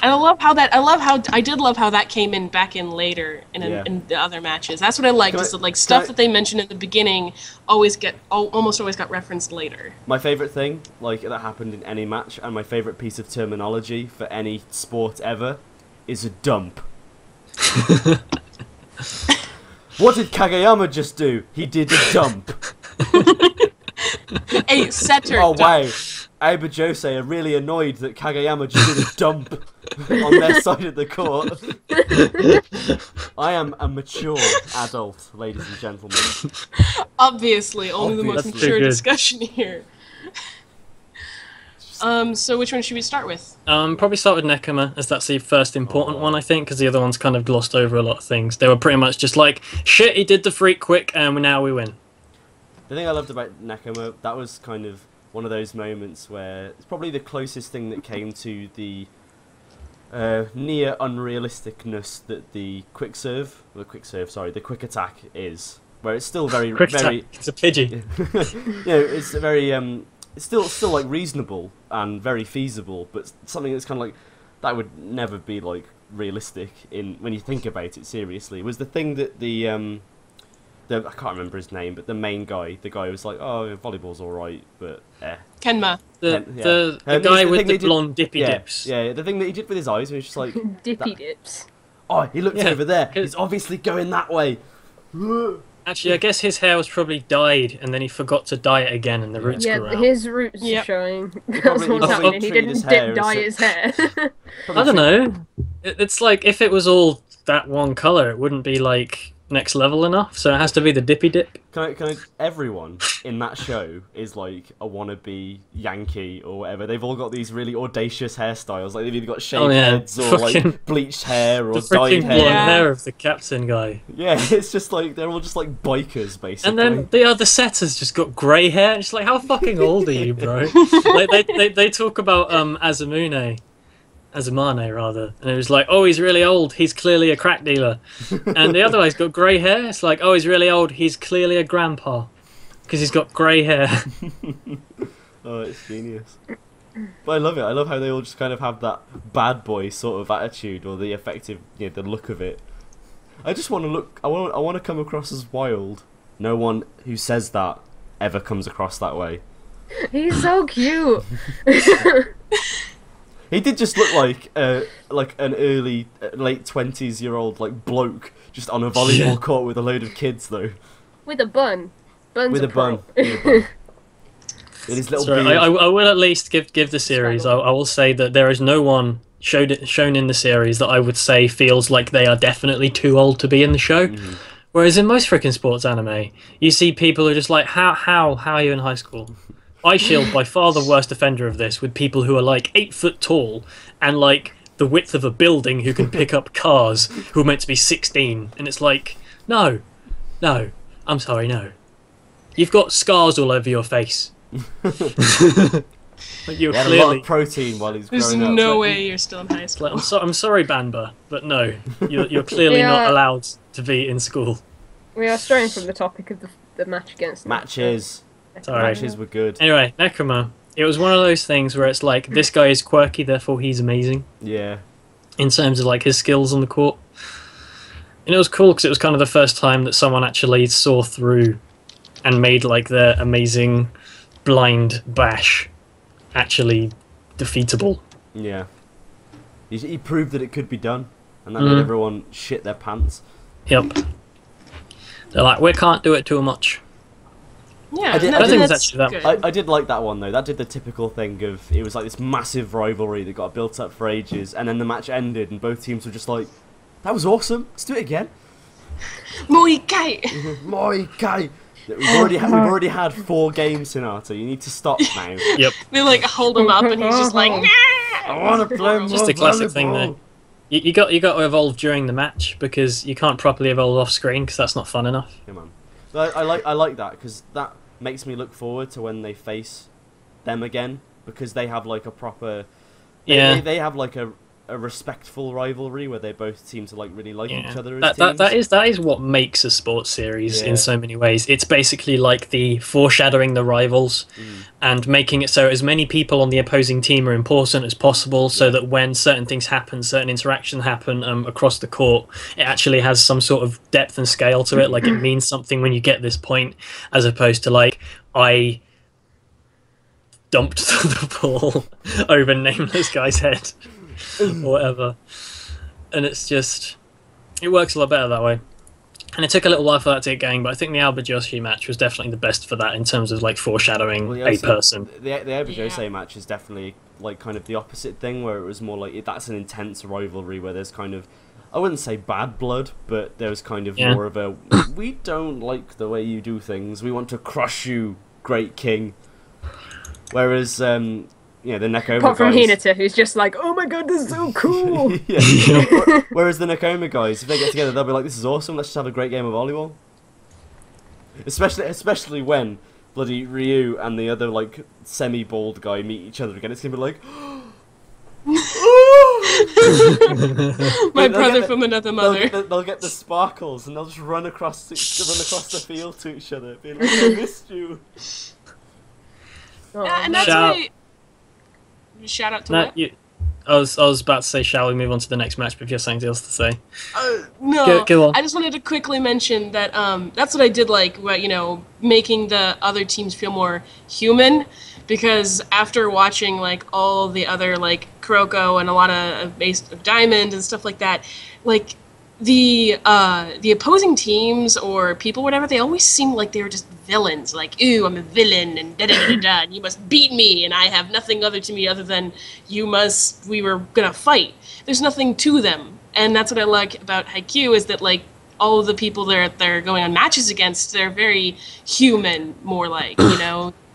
And I did love how that came in back in later in the other matches. That's what I liked, is that like stuff that they mentioned in the beginning almost always got referenced later. My favourite thing, like, that happened in any match, and my favourite piece of terminology for any sport ever, is a dump. What did Kageyama just do? He did a dump. A setter. Oh wow. Aiba Jose are really annoyed that Kageyama just did a dump on their side of the court. I am a mature adult, ladies and gentlemen. Obviously, only the most mature discussion here. So which one should we start with? Probably start with Nekoma, as that's the first important one, I think, because the other ones kind of glossed over a lot of things. They were pretty much just like, shit, he did the freak quick, and now we win. The thing I loved about Nekoma, that was kind of one of those moments where it's probably the closest thing that came to the near unrealisticness that the quick attack is, where it's still very it's a Pidgey. It's very it's still like reasonable and very feasible, but something that's kind of like that would never be like realistic when you think about it seriously. Was the thing that I can't remember his name, but the main guy, the guy was like, oh, volleyball's alright, but Kenma. The guy with the blonde dippy dips. Yeah, the thing that he did with his eyes, he was just like... dippy dips. Oh, he looked over there, he's obviously going that way. Actually, I guess his hair was probably dyed, and then he forgot to dye it again, and the roots grew out. Yeah, his roots are showing. That's what's happening. He didn't dye his hair. I don't know. It's like, if it was all that one colour, it wouldn't be like... next level enough, so it has to be the dippy dip. Everyone in that show is like a wannabe Yankee or whatever. They've all got these really audacious hairstyles. Like they've either got shaved heads or like bleached hair or dyed hair. The blonde hair of the captain guy. Yeah, it's just like they're all just like bikers basically. And then the other setters just got grey hair. It's like, how fucking old are you, bro? Like they talk about Azumune. Azumane rather, and it was like, oh, he's really old, he's clearly a crack dealer. And the other guy's got grey hair. It's like, oh, he's really old, he's clearly a grandpa because he's got grey hair. Oh, it's genius. But I love it. I love how they all just kind of have that bad boy sort of attitude, or the effective, the look of it. I just want to look. I want to come across as wild. No one who says that ever comes across that way. He's so cute. He did just look like an early, late 20s-year-old like bloke just on a volleyball court with a load of kids though. With a bun. Bun's with a a bun. In his little Sorry, beard. I will at least give the series. I will say that there is no one shown in the series that I would say feels like they are definitely too old to be in the show. Mm-hmm. Whereas in most freaking sports anime, you see people who are just like, how are you in high school? I Shield by far the worst offender of this, with people who are like 8 foot tall and like the width of a building who can pick up cars who are meant to be 16, and it's like, no, I'm sorry, no. You've got scars all over your face. Like you're clearly a lot of protein while he's growing up. There's no way you're still in high school. Like, I'm sorry, Banba, but no, you're clearly not allowed to be in school. We are straying from the topic of the match against matches. Sorry. Matches were good. Anyway, Nekoma. It was one of those things where it's like, this guy is quirky, therefore he's amazing. Yeah. In terms of like his skills on the court. And it was cool because it was kind of the first time that someone actually saw through and made like their amazing blind bash actually defeatable. Yeah. He proved that it could be done, and that made everyone shit their pants. Yep. They're like, we can't do it too much. Yeah, I think it's actually that. Good. I did like that one though. That did the typical thing of, it was like this massive rivalry that got built up for ages, and then the match ended, and both teams were just like, "That was awesome. Let's do it again." Moi kai. Moi kai. We've already had 4 games, Hinata. You need to stop now. Yep. They like hold him up, and he's just like, nah! I want to play more Just a classic volleyball. thing though. You got to evolve during the match, because you can't properly evolve off screen because that's not fun enough. Yeah, man. But I like that, because that makes me look forward to when they face them again, because they have like a proper they have like a respectful rivalry where they both seem to like really like each other as teams. That is what makes a sports series in so many ways. It's basically like the foreshadowing the rivals and making it so as many people on the opposing team are important as possible, so that when certain things happen, certain interactions happen across the court, it actually has some sort of depth and scale to it. Like it means something when you get this point, as opposed to like, I dumped the ball over nameless guy's head. Or whatever. And it's just, it works a lot better that way. And it took a little while for that to get going, but I think the Alba Joshi match was definitely the best for that in terms of like foreshadowing a person. The Alba Joshi match is definitely like kind of the opposite thing, where it was more like, that's an intense rivalry where there's kind of, I wouldn't say bad blood, but there was kind of more of a, we don't like the way you do things, we want to crush you, great king. Whereas the Nekoma apart from guys... Hinata, who's just like, oh my god, this is so cool! Whereas the Nekoma guys, if they get together, they'll be like, this is awesome, let's just have a great game of volleyball. Especially when bloody Ryu and the other, like, semi-bald guy meet each other again. It's going to be like... My brother from another mother. They'll get the sparkles, and they'll just run across the field to each other, being like, I missed you. And that's why... Shout out to what? I was about to say, shall we move on to the next match, but if you have something else to say. No, go on. I just wanted to quickly mention that that's what I did like, making the other teams feel more human, because after watching like all the other like Kuroko and a lot of Ace of Diamond and stuff like that, like the opposing teams or people, whatever, they always seem like they were just villains. Like, ooh, I'm a villain, and da-da-da-da-da, and you must beat me, and I have nothing other to me other than we were gonna fight. There's nothing to them. And that's what I like about Haikyuu, is that, like, all of the people they're going on matches against, they're very human, more like,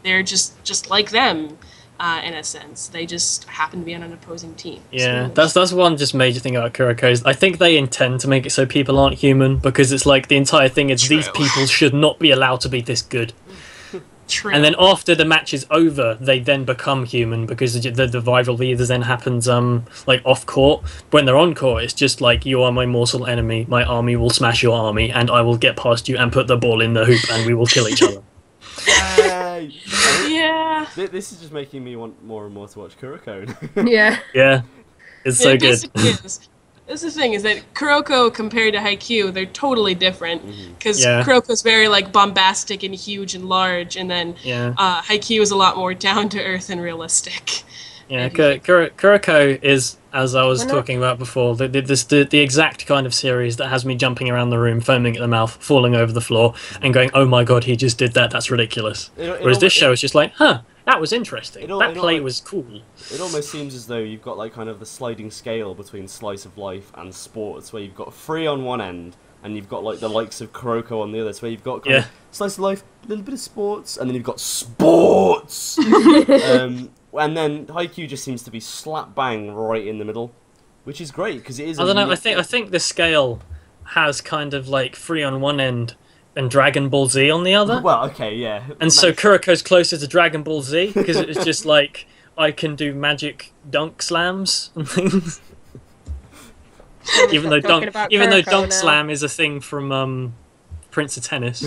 they're just like them. In a sense, they just happen to be on an opposing team. Yeah, so that's one just major thing about Kuroko is I think they intend to make it so people aren't human, because it's like the entire thing is these people should not be allowed to be this good. True. And then after the match is over, they then become human because the rivalry then happens like off court. When they're on court, it's just like, you are my mortal enemy. My army will smash your army, and I will get past you and put the ball in the hoop, and we will kill each other. Yeah. This is just making me want more and more to watch Kuroko. Yeah. Yeah, it's so good. That's the thing, is that Kuroko compared to Haikyuu, they're totally different. Because Kuroko's very like bombastic and huge and large, and then Haikyuu is a lot more down to earth and realistic. Yeah, Kuroko is, as I was talking about before, the exact kind of series that has me jumping around the room, foaming at the mouth, falling over the floor, and going, "Oh my god, he just did that! That's ridiculous." Whereas this show is just like, "Huh, that was interesting. That play was cool." It almost seems as though you've got like kind of the sliding scale between slice of life and sports, where you've got free on one end, and you've got like the likes of Kuroko on the other. So where you've got kind of slice of life, a little bit of sports, and then you've got sports. And then Haikyuu just seems to be slap bang right in the middle, which is great because it is. I don't know. I think the scale has kind of like free on one end and Dragon Ball Z on the other. Well, okay, yeah. And so Kuroko's closer to Dragon Ball Z because it's just like, I can do magic dunk slams and things. even though dunk slam is a thing from Prince of Tennis.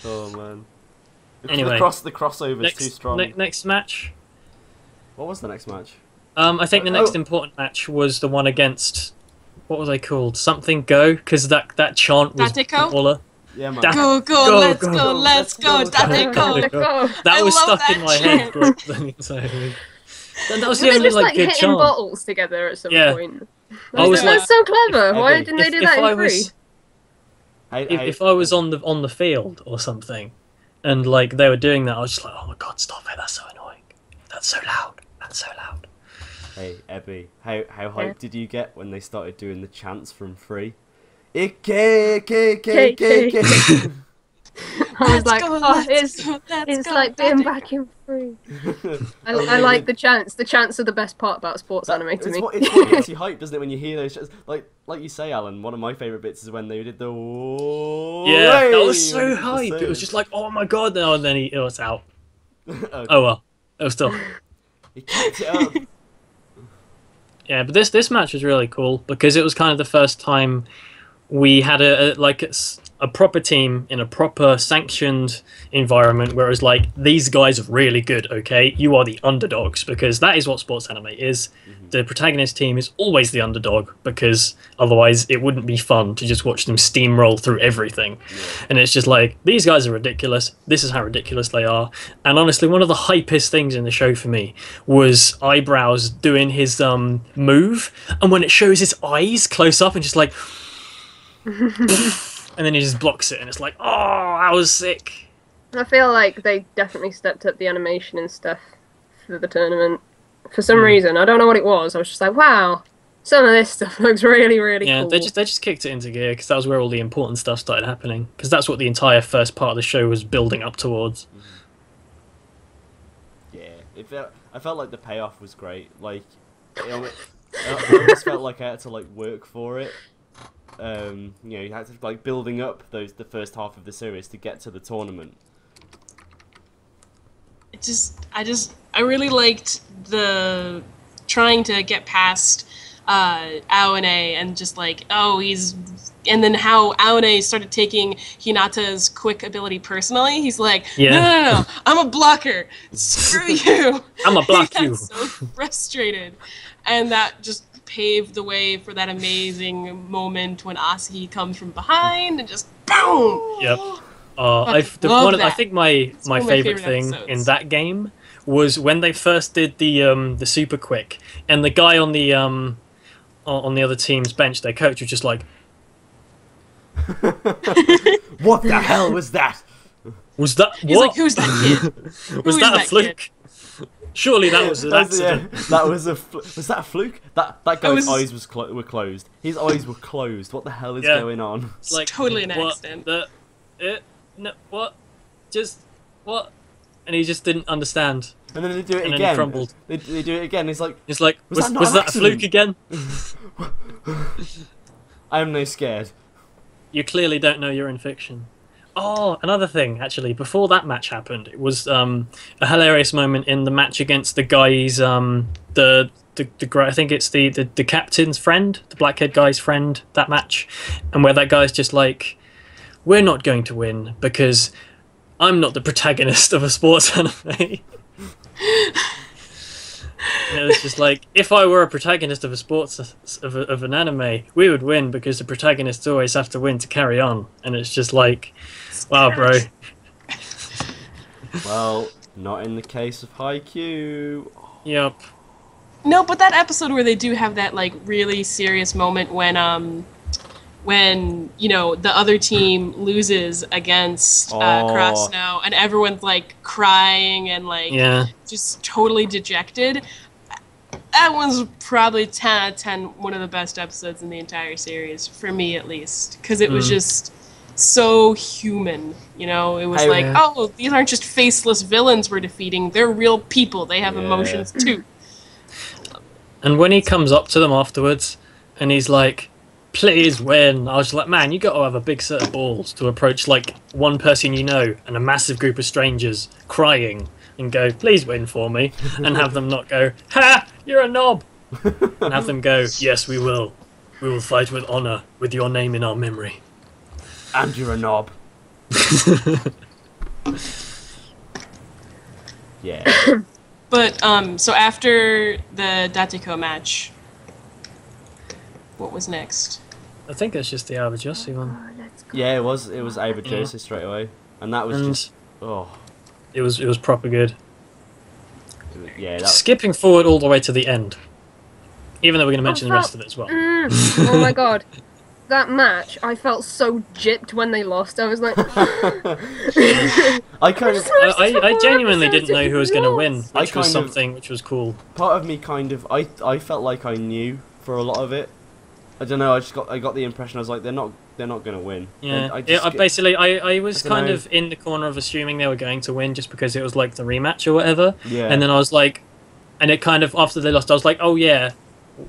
Oh man. Anyway, the crossover's too strong. Next match. What was the next match? I think the next important match was the one against, what was they called? Something Go, because that chant was baller. Yeah, man. Go, let's go, Dateko. That was stuck in my head. That was the only like good hitting chant. bottles together at some point. That's so clever. Why didn't they do that in Free? If I was on the field or something, and like they were doing that, I was just like, "Oh my god, stop it! That's so annoying. That's so loud. That's so loud." Hey, Ebby, how hyped did you get when they started doing the chants from Free? I was like, it's like being back in Free. I like the chants. The chants are the best part about sports anime to me. It's what gets you hyped, doesn't it, when you hear those chants? Like you say, Alan, one of my favourite bits is when they did the that was so hype. It was just like, oh my god, no, and then it was out. Okay. Oh well, it was still. He kicked it up. Yeah, but this match was really cool because it was kind of the first time we had a proper team in a proper sanctioned environment where it was like, these guys are really good, okay? You are the underdogs, because that is what sports anime is. The protagonist team is always the underdog, because otherwise it wouldn't be fun to just watch them steamroll through everything. And it's just like, these guys are ridiculous. This is how ridiculous they are. And honestly, one of the hypest things in the show for me was Eyebrows doing his move, and when it shows his eyes close up and just like... and then he just blocks it, and it's like, oh, that was sick. I feel like they definitely stepped up the animation and stuff for the tournament. For some reason, I don't know what it was. I was just like, wow, some of this stuff looks really, really cool. Yeah, they just kicked it into gear because that was where all the important stuff started happening. Because that's what the entire first part of the show was building up towards. Yeah, I felt like the payoff was great. Like, I almost felt like I had to like work for it. You had to like building up the first half of the series to get to the tournament. I really liked the trying to get past Aone and just like, and then how Aone started taking Hinata's quick ability personally. He's like, no, I'm a blocker. Screw you. I'm a block you. So frustrated, and that just paved the way for that amazing moment when Asahi comes from behind and just boom. Yep. I think my favorite thing in that game was when they first did the super quick, and the guy on the other team's bench, their coach, was just like, "What the hell was that? Was that He's what? Like, who's that kid? Was that a fluke? Kid? Surely that was an accident." That was was that a fluke? That guy's eyes were closed. His eyes were closed. What the hell is going on? It's like, totally an accident. What? Just what? And he just didn't understand. And then they do it again. And then he crumbled. They do it again. It's like, was that a fluke again? I am no scared. You clearly don't know you're in fiction. Oh, another thing, actually, before that match happened, it was a hilarious moment in the match against the guys, the I think it's the captain's friend, the black-haired guy's friend, that match, and where that guy's just like, we're not going to win because I'm not the protagonist of a sports anime. And it was just like, if I were a protagonist of a sports of an anime, we would win because the protagonists always have to win to carry on. And it's just like, wow, bro. Well, not in the case of Haikyuu. Yep. No, but that episode where they do have that like really serious moment when you know the other team loses against Krasno and everyone's like crying and like just totally dejected. That one's probably 10 out of 10 one of the best episodes in the entire series for me, at least, because it was just so human. You know, it was oh, these aren't just faceless villains we're defeating; they're real people. They have emotions too. And when he comes up to them afterwards, and he's like, please win. I was like, man, you got to have a big set of balls to approach like one person you know and a massive group of strangers crying and go, please win for me, and have them not go, ha, you're a knob, and have them go, yes, we will. We will fight with honor, with your name in our memory. And you're a knob. Yeah. But so after the Datiko match, what was next? I think it's just the Abajosi one. Yeah, it was Abajosi straight away, and that was just it was proper good. Yeah, skipping forward all the way to the end, even though we're going to mention the rest of it as well. Oh my god, that match! I felt so gypped when they lost. I was like, I genuinely didn't know who was going to win, which was something which was cool. Part of me I felt like I knew for a lot of it. I don't know. I got the impression I was like they're not going to win. Yeah. I was kind of in the corner of assuming they were going to win just because it was like the rematch or whatever. Yeah. And then I was like, and it kind of after they lost, I was like, oh yeah,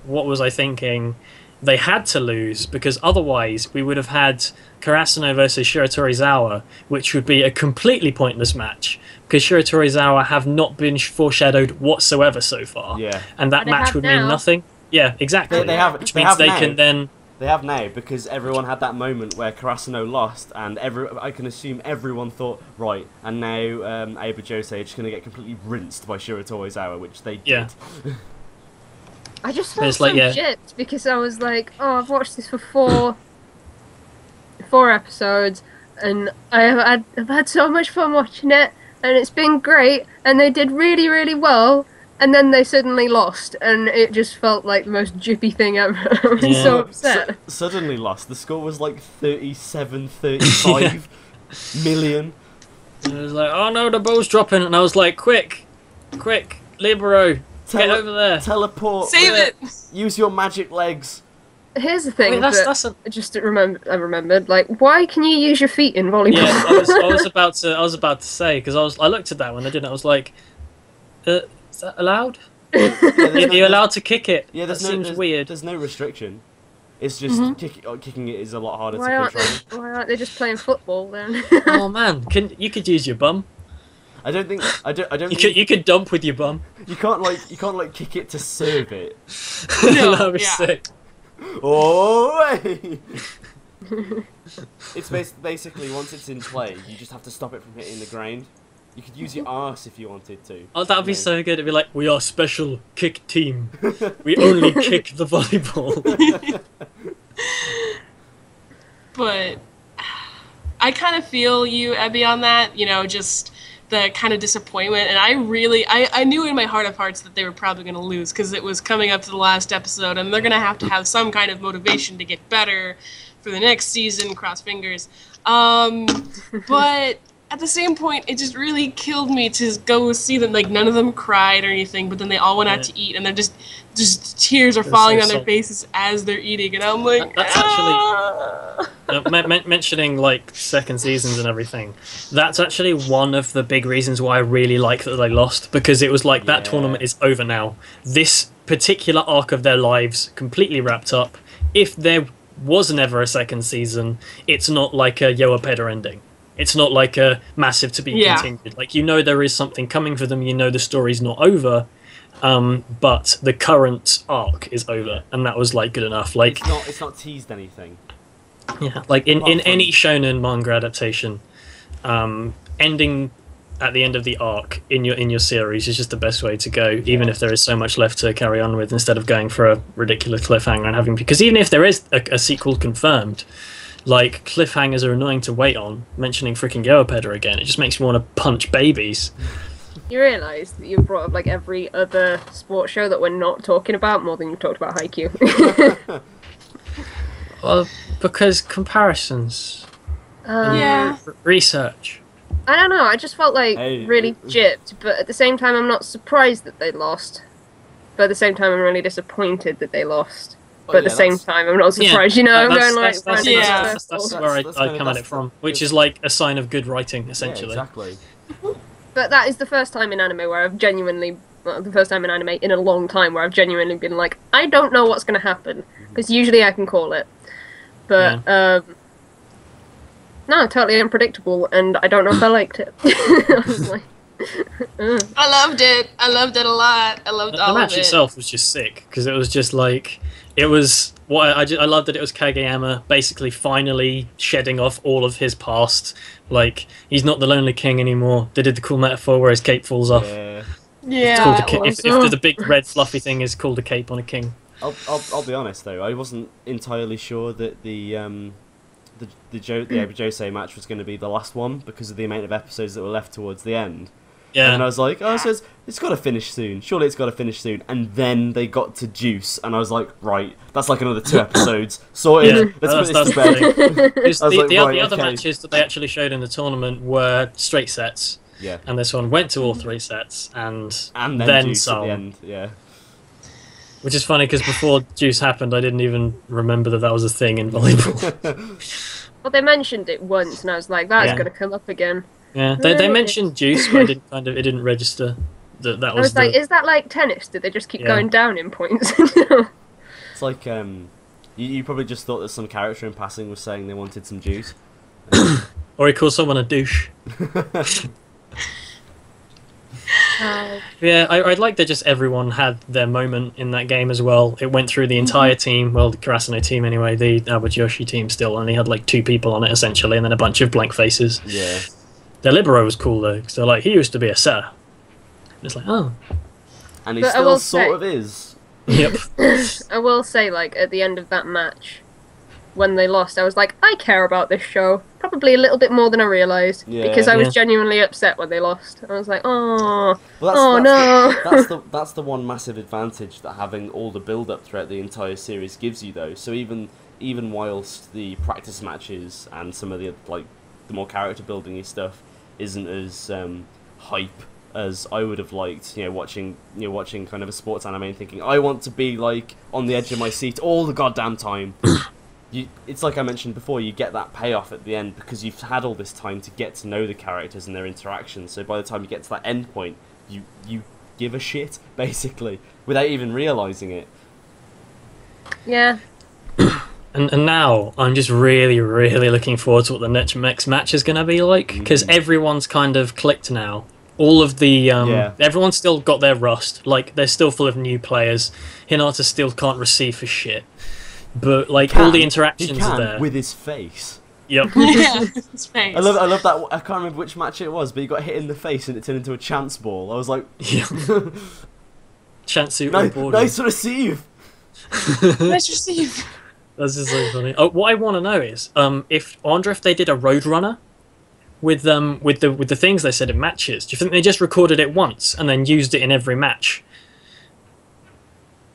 what was I thinking? They had to lose because otherwise we would have had Karasuno versus Shiratorizawa, which would be a completely pointless match because Shiratorizawa have not been foreshadowed whatsoever so far. Yeah. And that match would mean nothing. Yeah, exactly. They have, which means they can then. They have now because everyone had that moment where Karasuno lost, and I can assume everyone thought right, and now Abajosi are just going to get completely rinsed by Shiratorizawa, which they did. Yeah. I just felt so gypped because I was like, oh, I've watched this for four episodes, and I've had so much fun watching it, and it's been great, and they did really, really well. And then they suddenly lost, and it just felt like the most jippy thing ever. I was so upset. Suddenly lost. The score was like 37-35 million. And it was like, oh no, the bow's dropping. And I was like, quick, Libero, get over there. Teleport. Save it. Use your magic legs. Here's the thing. I remembered. Like, why can you use your feet in volleyball? Yeah, I was about to say because I looked at that when I did it. I was like, is that allowed? Are you allowed to kick it? Yeah, that seems weird. There's no restriction. It's just kicking it is a lot harder to control. Why aren't they just playing football then? Oh man, you could use your bum. I don't think you could dump with your bum. You can't kick it to serve it. No, that'd be sick. Oh wait. It's basically once it's in play, you just have to stop it from hitting the ground. You could use your arse if you wanted to. Oh, that'd be so good. It'd be like, we are special kick team. We only kick the volleyball. But I kind of feel you, Ebby, on that. You know, just the kind of disappointment. And I knew in my heart of hearts that they were probably going to lose because it was coming up to the last episode, and they're going to have some kind of motivation to get better for the next season. Cross fingers. But at the same point, it just really killed me to go see them. Like, none of them cried or anything, but then they all went out to eat, and they're just tears are falling on their faces as they're eating, and I'm like, that's actually mentioning like second seasons and everything. That's actually one of the big reasons why I really like that they lost, because it was like that tournament is over now. This particular arc of their lives completely wrapped up. If there was never a second season, it's not like a Yoapeda ending. It's not like a massive to be continued. Like, you know there is something coming for them. You know the story's not over, but the current arc is over, and that was like good enough. Like, it's not teased anything. Yeah, like in any shonen manga adaptation, ending at the end of the arc in your series is just the best way to go, even if there is so much left to carry on with, instead of going for a ridiculous cliffhanger and having, because even if there is a sequel confirmed, like, cliffhangers are annoying to wait on. Mentioning freaking Yoapeda again, it just makes me want to punch babies. You realise that you've brought up like every other sports show that we're not talking about more than you've talked about Haikyuu. Well, because comparisons, research. I don't know, I just felt like really gypped, but at the same time I'm not surprised that they lost. But at the same time I'm really disappointed that they lost. But at the same time I'm not surprised, you know, I'm going like... That's where I come at it from, which is like a sign of good writing, essentially. Yeah, exactly. But that is the first time in anime where I've genuinely... Well, the first time in anime in a long time where I've genuinely been like, I don't know what's going to happen. Because usually I can call it. But, no, totally unpredictable, and I don't know if I liked it. I was like, I loved it. I loved it a lot. I loved all of it. The match itself was just sick, because it was just like, it was, I loved that it was Kageyama basically finally shedding off all of his past. Like, he's not the Lonely King anymore. They did the cool metaphor where his cape falls off. Yeah. If the big red fluffy thing is called a cape on a king. I'll be honest though, I wasn't entirely sure that the Josei match was going to be the last one because of the amount of episodes that were left towards the end. Yeah. And I was like, so it's got to finish soon. Surely it's got to finish soon. And then they got to Juice, and I was like, right, that's like another 2 episodes. Sorted. Yeah, let's put this to bed. The other matches that they actually showed in the tournament were straight sets. Yeah. And this one went to all 3 sets, and then Juice some. At the end. Yeah. Which is funny, because before Juice happened, I didn't even remember that was a thing in volleyball. Well, they mentioned it once, and I was like, that's going to come up again. Yeah, they mentioned Juice, but it didn't register that was. I was like, is that like tennis? Did they just keep going down in points? It's like you probably just thought that some character in passing was saying they wanted some juice, or he called someone a douche. Yeah, I'd like that just everyone had their moment in that game as well. It went through the entire team, well, the Karasuno team anyway. The Awajoshi team still only had like 2 people on it, essentially, and then a bunch of blank faces. Yeah. Their Libero was cool, though, because they're like, he used to be a setter. And it's like, oh. And he still sort of is. Yep. I will say, like, at the end of that match, when they lost, I was like, I care about this show. Probably a little bit more than I realised. Yeah. Because I was genuinely upset when they lost. I was like, no. That's the one massive advantage that having all the build-up throughout the entire series gives you, though. So even whilst the practice matches and some of the more character-building-y stuff isn't as hype as I would have liked, watching kind of a sports anime and thinking, I want to be, like, on the edge of my seat all the goddamn time. It's like I mentioned before, you get that payoff at the end because you've had all this time to get to know the characters and their interactions, so by the time you get to that end point, you give a shit, basically, without even realising it. Yeah. And now I'm just really, really looking forward to what the next match is going to be like, because everyone's kind of clicked now. All of the everyone's still got their rust. Like, they're still full of new players. Hinata still can't receive for shit, but like all the interactions are there with his face. Yep. Yeah, his face. I love that. I can't remember which match it was, but he got hit in the face and it turned into a chance ball. I was like, chance suit. Nice receive. Nice receive. That's just so funny. Oh, what I want to know is, if they did a Roadrunner with the things they said in matches, do you think they just recorded it once and then used it in every match?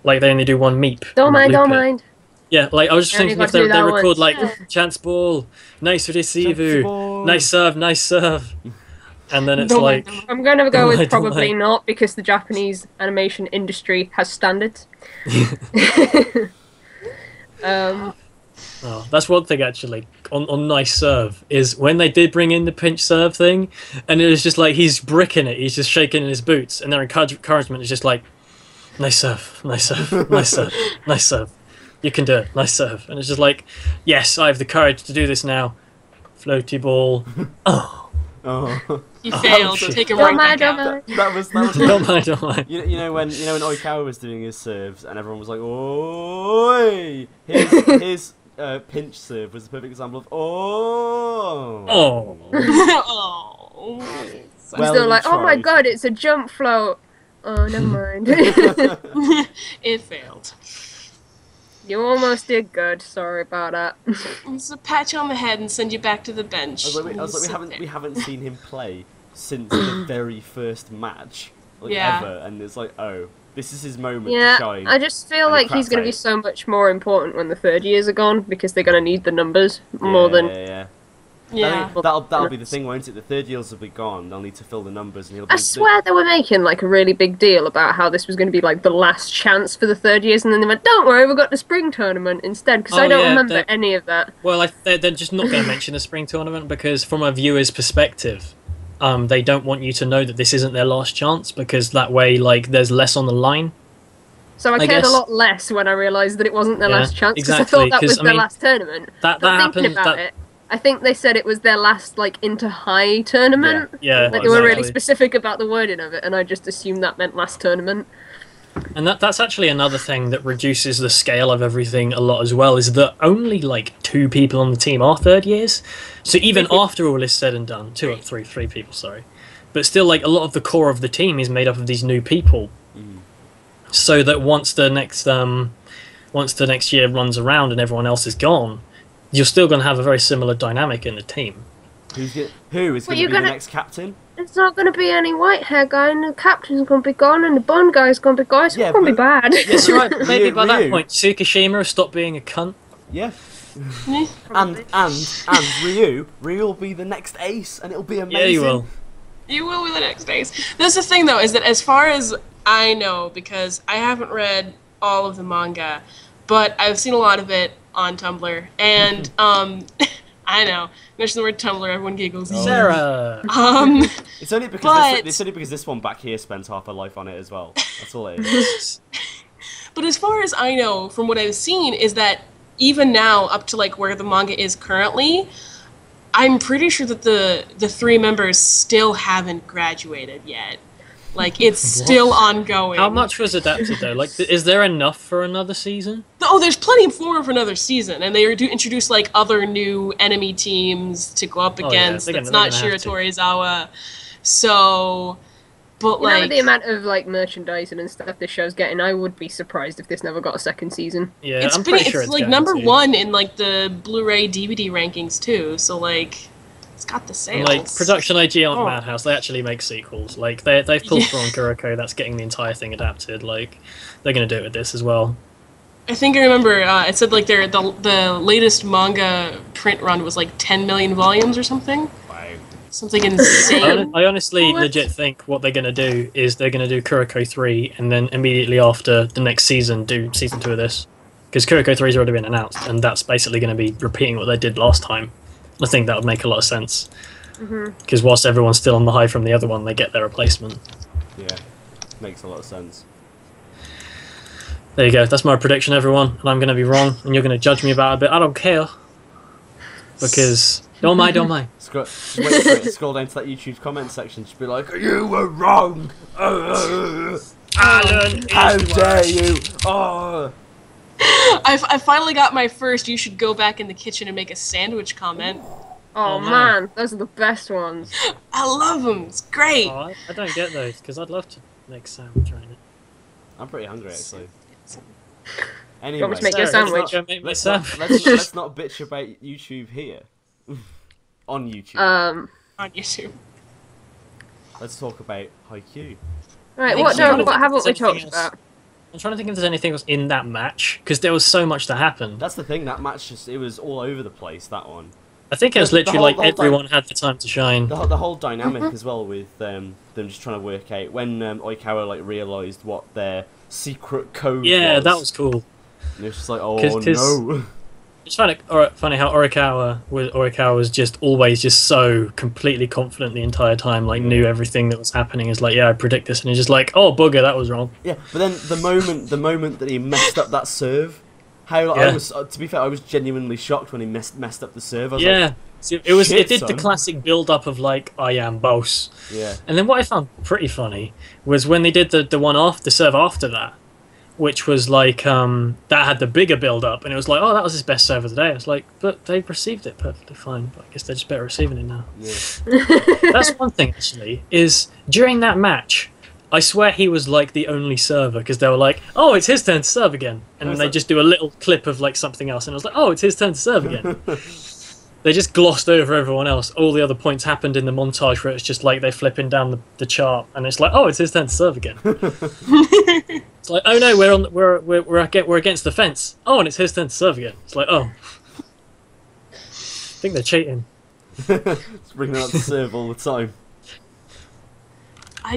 Like they only do one meep. Don't mind. Yeah, like I was just thinking if they record like chance ball, nice receive, nice serve, and then it's like I'm going to go with probably not, because the Japanese animation industry has standards. Oh, that's one thing actually on nice serve is when they did bring in the pinch serve thing, and it was just like he's bricking it, he's just shaking in his boots, and their encouragement is just like nice serve, nice serve, nice serve, nice serve. You can do it, nice serve. And it's just like, yes, I have the courage to do this now. floaty ball. Oh. Oh. You failed. Take him right back out. That was Don't mind. You know when OKKO was doing his serves and everyone was like, "Oi!" His pinch serve was the perfect example of Oh. Oh. Well, still like, oh my god, it's a jump float. Oh, never mind. It failed. You almost did good. Sorry about that. It's a patch on the head and send you back to the bench. I was like, we haven't seen him play since the very first match, ever, and it's like, oh, this is his moment to shine. I just feel like he's going to be so much more important when the third years are gone because they're going to need the numbers more than. Yeah. That'll be the thing, won't it? The third years will be gone. They'll need to fill the numbers, and he'll be. I swear they were making like a really big deal about how this was going to be like the last chance for the third years, and then they went, "Don't worry, we've got the spring tournament instead." Because I don't remember any of that. Well, they're just not going to mention the spring tournament because, from a viewer's perspective, they don't want you to know that this isn't their last chance because that way, like, there's less on the line. So I cared a lot less when I realised that it wasn't their last chance because I thought that was their last tournament. That happened. I think they said it was their last, like, inter-high tournament. Yeah. Like, they were really specific about the wording of it, and I just assumed that meant last tournament. And that's actually another thing that reduces the scale of everything a lot as well, is that only, like, 2 people on the team are third years. So even after all is said and done, 3 people, sorry. But still, like, a lot of the core of the team is made up of these new people. So that once the next year runs around and everyone else is gone, you're still going to have a very similar dynamic in the team. Who is going to be the next captain? It's not going to be any white hair guy, and the captain's going to be gone, and the bond guy's going to be gone. It's going to be bad. Yes, you're right. Maybe by that point, Tsukishima will stop being a cunt. Yeah. and Ryu will be the next ace, and it'll be amazing. Yeah, you will. You will be the next ace. That's the thing, though, is that as far as I know, because I haven't read all of the manga, but I've seen a lot of it on Tumblr, and I know, mention the word Tumblr, everyone giggles. Sarah. It's only because this one back here spends half her life on it as well. That's all it is. But as far as I know, from what I've seen, is that even now, up to like where the manga is currently, I'm pretty sure that the 3 members still haven't graduated yet. Like, it's still ongoing. How much was adapted, though? Like, is there enough for another season? Oh, there's plenty more for another season, and they do introduce, like, other new enemy teams to go up against. That's not Shiratorizawa. So, but, like... with the amount of, like, merchandising and stuff this show's getting, I would be surprised if this never got a second season. Yeah, I'm pretty sure it's like, number 1 in, like, the Blu-ray DVD rankings, too, so, like... It's got the sales. Like, Production IG aren't Madhouse. They actually make sequels. Like, they've pulled through on Kuroko. That's getting the entire thing adapted. Like, they're going to do it with this as well. I think I remember it said, like, the latest manga print run was, like, 10 million volumes or something. Wow. Something insane. I honestly legit think what they're going to do is they're going to do Kuroko 3 and then immediately after the next season do Season 2 of this. Because Kuroko 3 has already been announced, and that's basically going to be repeating what they did last time. I think that would make a lot of sense. Because whilst everyone's still on the high from the other one, they get their replacement. Yeah, makes a lot of sense. There you go. That's my prediction, everyone. And I'm going to be wrong, and you're going to judge me about it, but I don't care. Because... Don't mind. Scroll down to that YouTube comment section. Just be like, you were wrong! Alan, how dare you! Oh! I finally got my first "you should go back in the kitchen and make a sandwich" comment. Oh man, those are the best ones. I love them. It's great. Oh, I don't get those because I'd love to make a sandwich right now. I'm pretty hungry actually. Anyway, you want me to make your sandwich? Let's not bitch about YouTube here. On YouTube. On YouTube. Let's talk about Haikyuu. Right, what haven't we talked about? I'm trying to think if there's anything else in that match, because there was so much that happened. That's the thing, that match it was all over the place, that one. I think it was literally everyone had the time to shine. The whole dynamic as well with them just trying to work out, when OKKO like realised what their secret code was. Yeah, that was cool. And it's just like, oh no. It's funny how Orikawa was just always just so completely confident the entire time, like knew everything that was happening. Is like, yeah, I predict this, and he's just like, oh bugger, that was wrong. Yeah, but then the moment that he messed up that serve, I was, to be fair, I was genuinely shocked when he messed up the serve. I was like, So it did the classic build-up of like, I am boss. Yeah. And then what I found pretty funny was when they did the one off the serve after that, which was like that had the bigger build-up, and it was like, oh, that was his best serve of the day. I was like, but they received it perfectly fine. But I guess they're just better receiving it now. Yeah. That's one thing actually. Is during that match, I swear he was like the only server because they were like, oh, it's his turn to serve again, and then they just do a little clip of like something else, and I was like, oh, it's his turn to serve again. They just glossed over everyone else. All the other points happened in the montage where it's just like they're flipping down the chart, and it's like, oh, it's his turn to serve again. It's like, oh no, we're against the fence. Oh, and it's his turn to serve again. It's like, oh, I think they're cheating. It's bringing out the serve all the time. I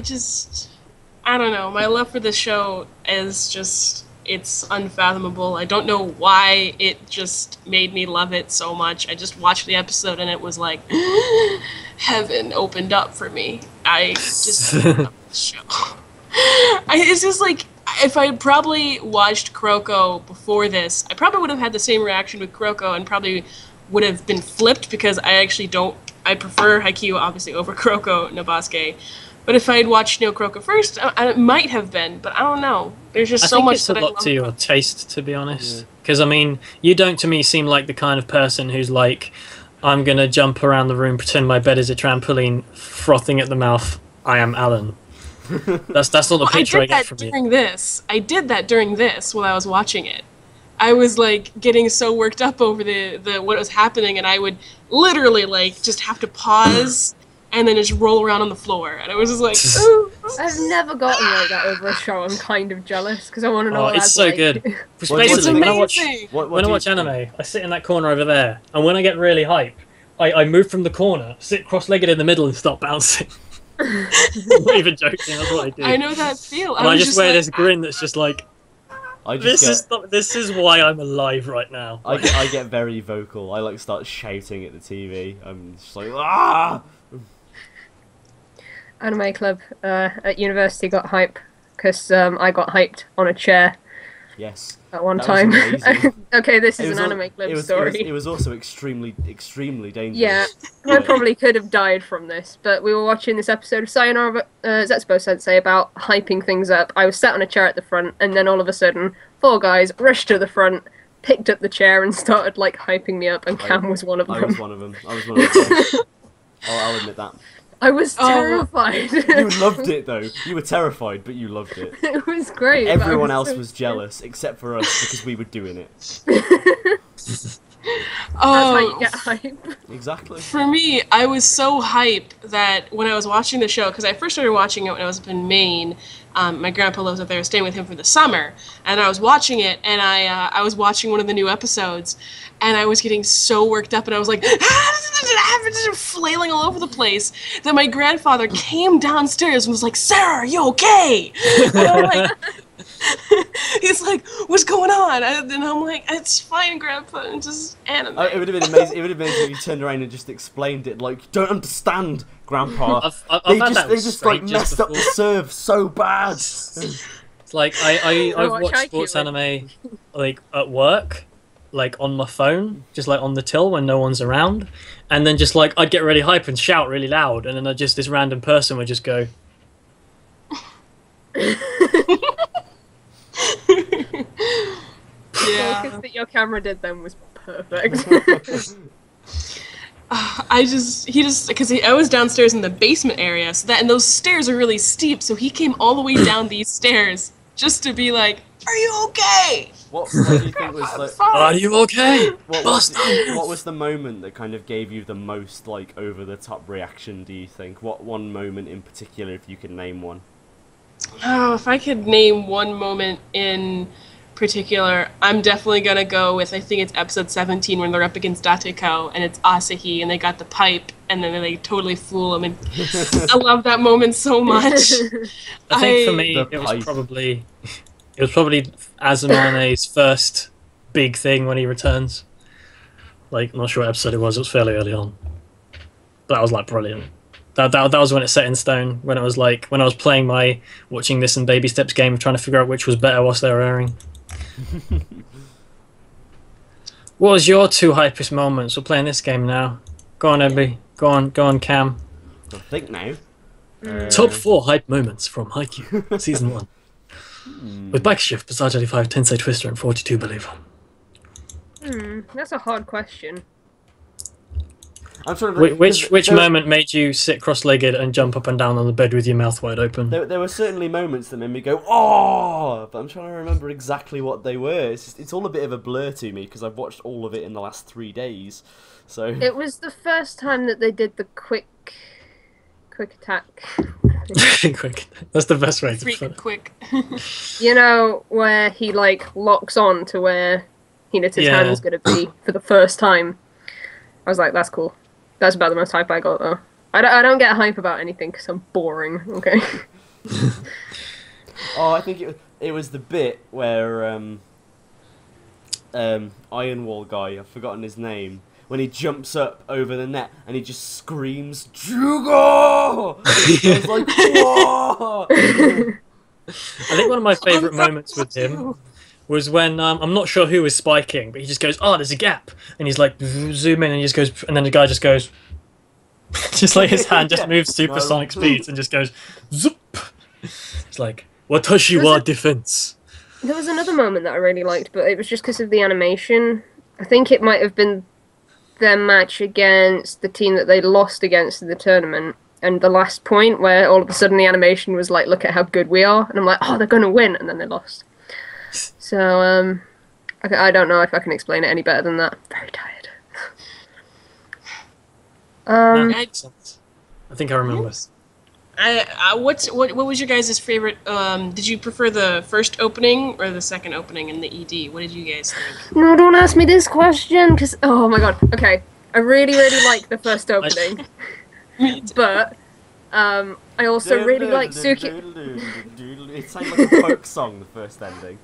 don't know. My love for this show is just, it's unfathomable. I don't know why it just made me love it so much. I just watched the episode and it was like heaven opened up for me. I just love this show. It's just like, if I had probably watched Kuroko before this, I probably would have had the same reaction with Kuroko and probably would have been flipped because I prefer Haikyuu obviously over Kuroko no Basuke. But if I had watched Kuroko first, I might have been, but I don't know. There's just so much that I love. I think it's a lot to your taste, to be honest. Because, I mean, you don't, to me, seem like the kind of person who's like, I'm going to jump around the room, pretend my bed is a trampoline, frothing at the mouth, I am Alan. That's not the picture I get from you. I did that during this while I was watching it. I was, like, getting so worked up over the what was happening, and I would literally, like, just have to pause and then just roll around on the floor. And I was just like, ooh. I've never gotten like that over a show. I'm kind of jealous because I want to know what it's that's so like. good. Basically, when I watch anime, I sit in that corner over there, and when I get really hype, I move from the corner, sit cross-legged in the middle, and start bouncing. I'm not even joking, that's what I do. I know that feel. And I just wear this grin that's just like, this is why I'm alive right now. I get very vocal. I like start shouting at the TV. I'm just like, ah! Anime club at university got hype because I got hyped on a chair. Yes. At one time. Okay, this is an anime club story. It was also extremely dangerous. Yeah, I probably could have died from this, but we were watching this episode of Sayonara Zetsubo Sensei about hyping things up. I was sat on a chair at the front, and then all of a sudden, 4 guys rushed to the front, picked up the chair, and started like hyping me up, and Cam was one of them. I was one of them. I'll admit that. I was terrified. You loved it, though. You were terrified, but you loved it. It was great. Everyone else was jealous, except for us, because we were doing it. That's how you get hype. Exactly. For me, I was so hyped that when I was watching the show, because I first started watching it when I was up in Maine, my grandpa lives up there, I was staying with him for the summer, and I was watching it, and I was watching one of the new episodes, and I was getting so worked up, and I was like, flailing all over the place, that my grandfather came downstairs and was like, Sarah, are you okay? And I'm like, he's like, what's going on? And I'm like, it's fine, Grandpa, and just anime. It would have been amazing. It would have been amazing if you turned around and just explained it. Like, you don't understand, Grandpa. They just like messed up the serve so bad. It's like I've watched sports anime like at work, like on my phone, just like on the till when no one's around, and then just like I'd get really hype and shout really loud, and then this random person would just go. Yeah. The focus that your camera did then was perfect. I was downstairs in the basement area, and those stairs are really steep, so he came all the way down these stairs just to be like, are you okay? What do you think was like? Are you okay? What was the moment that kind of gave you the most like over the top reaction? Do you think? What one moment in particular, if you could name one? Oh, if I could name one moment in particular, I'm definitely gonna go with, I think it's episode 17 when they're up against Dateko and it's Asahi and they got the pipe and then they totally fool him, and I love that moment so much. I think for me it was probably Azumane's first big thing when he returns. Like, I'm not sure what episode it was fairly early on. But that was like brilliant. That was when it set in stone, when it was like when I was playing my watching this and Baby Steps game, trying to figure out which was better whilst they were airing. What was your 2 hypest moments? We're playing this game now. Go on, Ebby. Go on, Cam. I think now. Top 4 hype moments from Haikyuu, Season 1. With Backshift, Passage 85, Tensei Twister, and 42Believer. That's a hard question. I'm trying to which moment made you sit cross-legged and jump up and down on the bed with your mouth wide open? There were certainly moments that made me go, oh! But I'm trying to remember exactly what they were. It's all a bit of a blur to me because I've watched all of it in the last 3 days. So it was the first time that they did the quick attack. Quick. That's the best way to put it. Quick. You know, where he like locks on to where Hinata's hand's gonna be for the first time. I was like, that's cool. That's about the most hype I got, though. I don't get hype about anything because I'm boring, okay? Oh, I think it was the bit where Iron Wall guy, I've forgotten his name, when he jumps up over the net and he just screams, Jugo! It's like, whoa! I think one of my favourite moments with him was when, I'm not sure who was spiking, but he just goes, oh, there's a gap. And he's like, zoom in, and he just goes, and then the guy just goes, just like his hand just moves supersonic speeds and just goes, zoop. It's like, watashi wa defense. There was another moment that I really liked, but it was just because of the animation. I think it might have been their match against the team that they lost against in the tournament. And the last point where all of a sudden the animation was like, look at how good we are. And I'm like, oh, they're going to win. And then they lost. So, I don't know if I can explain it any better than that. Very tired. I think I remember. What was your guys' favorite? Did you prefer the first opening or the second opening in the ED? What did you guys think? No, don't ask me this question, because oh my god. Okay, I really like the first opening, but I also really like Suki. It sounded like a folk song. The first ending.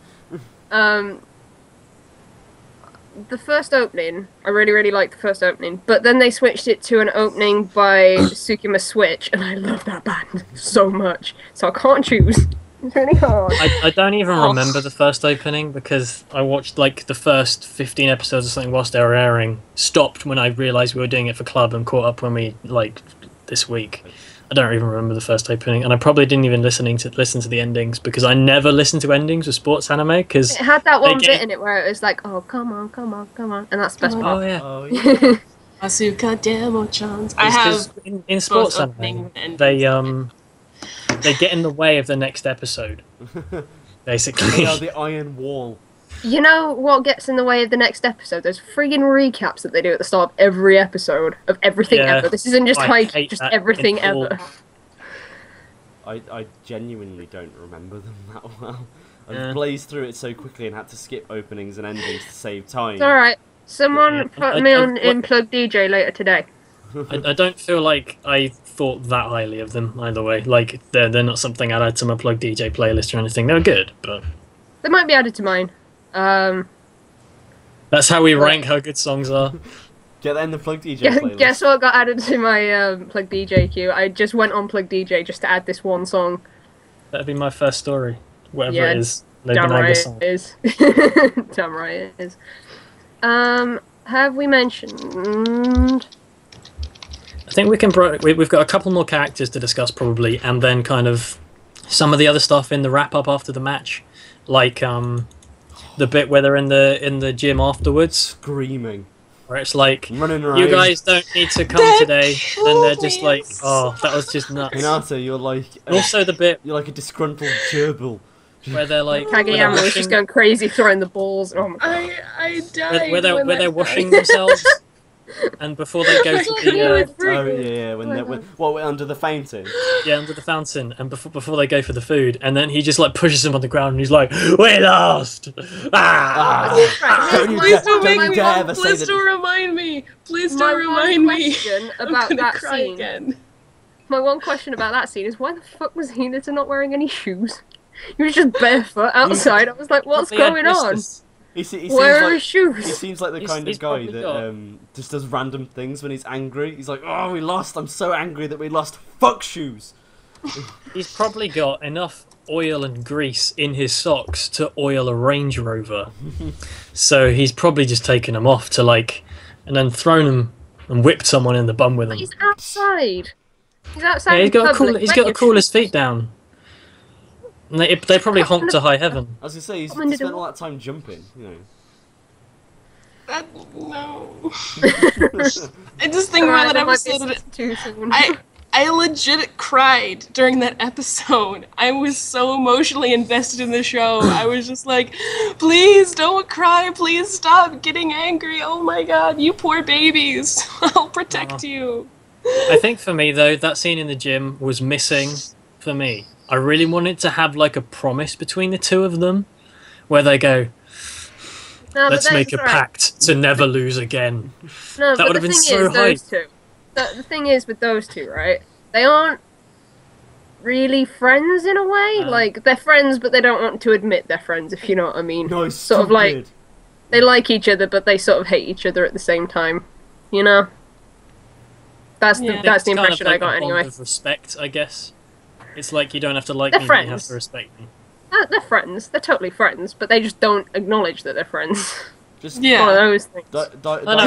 The first opening, I really liked the first opening, but then they switched it to an opening by Tsukima Switch, and I love that band so much, so I can't choose. It's really hard. I don't even remember the first opening, because I watched like the first 15 episodes or something whilst they were airing, stopped when I realised we were doing it for Club, and caught up when we, like, this week. I don't even remember the first opening, and I probably didn't even listen to the endings, because I never listen to endings with sports anime, because it had that one bit in it where it was like, oh, come on, and that's the best part. Oh, yeah. Asuka Demo-chans. I have in sports anime, they get in the way of the next episode, basically. They are the iron wall. You know what gets in the way of the next episode? Those friggin' recaps that they do at the start of every episode of everything ever. This isn't just Haikyuu, just everything ever. I genuinely don't remember them that well. I blazed through it so quickly and had to skip openings and endings to save time. It's alright. Someone put me on Unplugged DJ later today. I don't feel like I thought that highly of them either way. Like, they're not something I'd add to my Plug DJ playlist or anything. They're good, but they might be added to mine. That's how we rank how good songs are. Get that in the Plug DJ playlist. Guess what got added to my Plug DJ queue? I just went on Plug DJ just to add this one song. That'd be my first story. Whatever it is. Damn right it is. Damn right it is. Have we mentioned... I think we've got a couple more characters to discuss probably, and then kind of some of the other stuff in the wrap-up after the match. Like, the bit where they're in the gym afterwards, screaming, where it's like, running around. You guys don't need to come today, and they're just like, oh, that was just nuts. Hinata, you're like, also the bit you're like a disgruntled gerbil, where they're like, Kageyama was just going crazy throwing the balls. Oh my god. I died. Where they're washing themselves. And before they go to the when under the fountain. Yeah, under the fountain, and before they go for the food, and then he just like pushes him on the ground, and he's like, "We lost!" Please don't remind me. Please don't remind me. About that scene. Again. My one question about that scene is why the fuck was Hinata not wearing any shoes? He was just barefoot outside. I was like, what's going on? Where are his shoes? He seems like the kind of guy that just does random things when he's angry. He's like, oh, we lost. I'm so angry that we lost. Fuck shoes. He's probably got enough oil and grease in his socks to oil a Range Rover. So he's probably just taken them off to like, and then thrown them and whipped someone in the bum with him. He's outside. He's outside. Yeah, he's got to cool his feet shoes. down. And they probably honked to high heaven. I was gonna say he spent all that time jumping, you know. No. I just think about that episode. I legit cried during that episode. I was so emotionally invested in the show. I was just like, please don't cry. Please stop getting angry. Oh my god, you poor babies. I'll protect you. I think for me, though, that scene in the gym was missing for me. I really wanted to have like a promise between the two of them where they go, let's make a pact to never lose again. No, that would have been so high. The thing is with those two, right? They aren't really friends in a way. Like, they're friends, but they don't want to admit they're friends, if you know what I mean. No, it's sort of like, they like each other, but they sort of hate each other at the same time. You know? That's the impression I got anyway. Of respect, I guess. It's like you don't have to like me, but you have to respect me. They're friends. They're totally friends, but they just don't acknowledge that they're friends. Just one of those things. I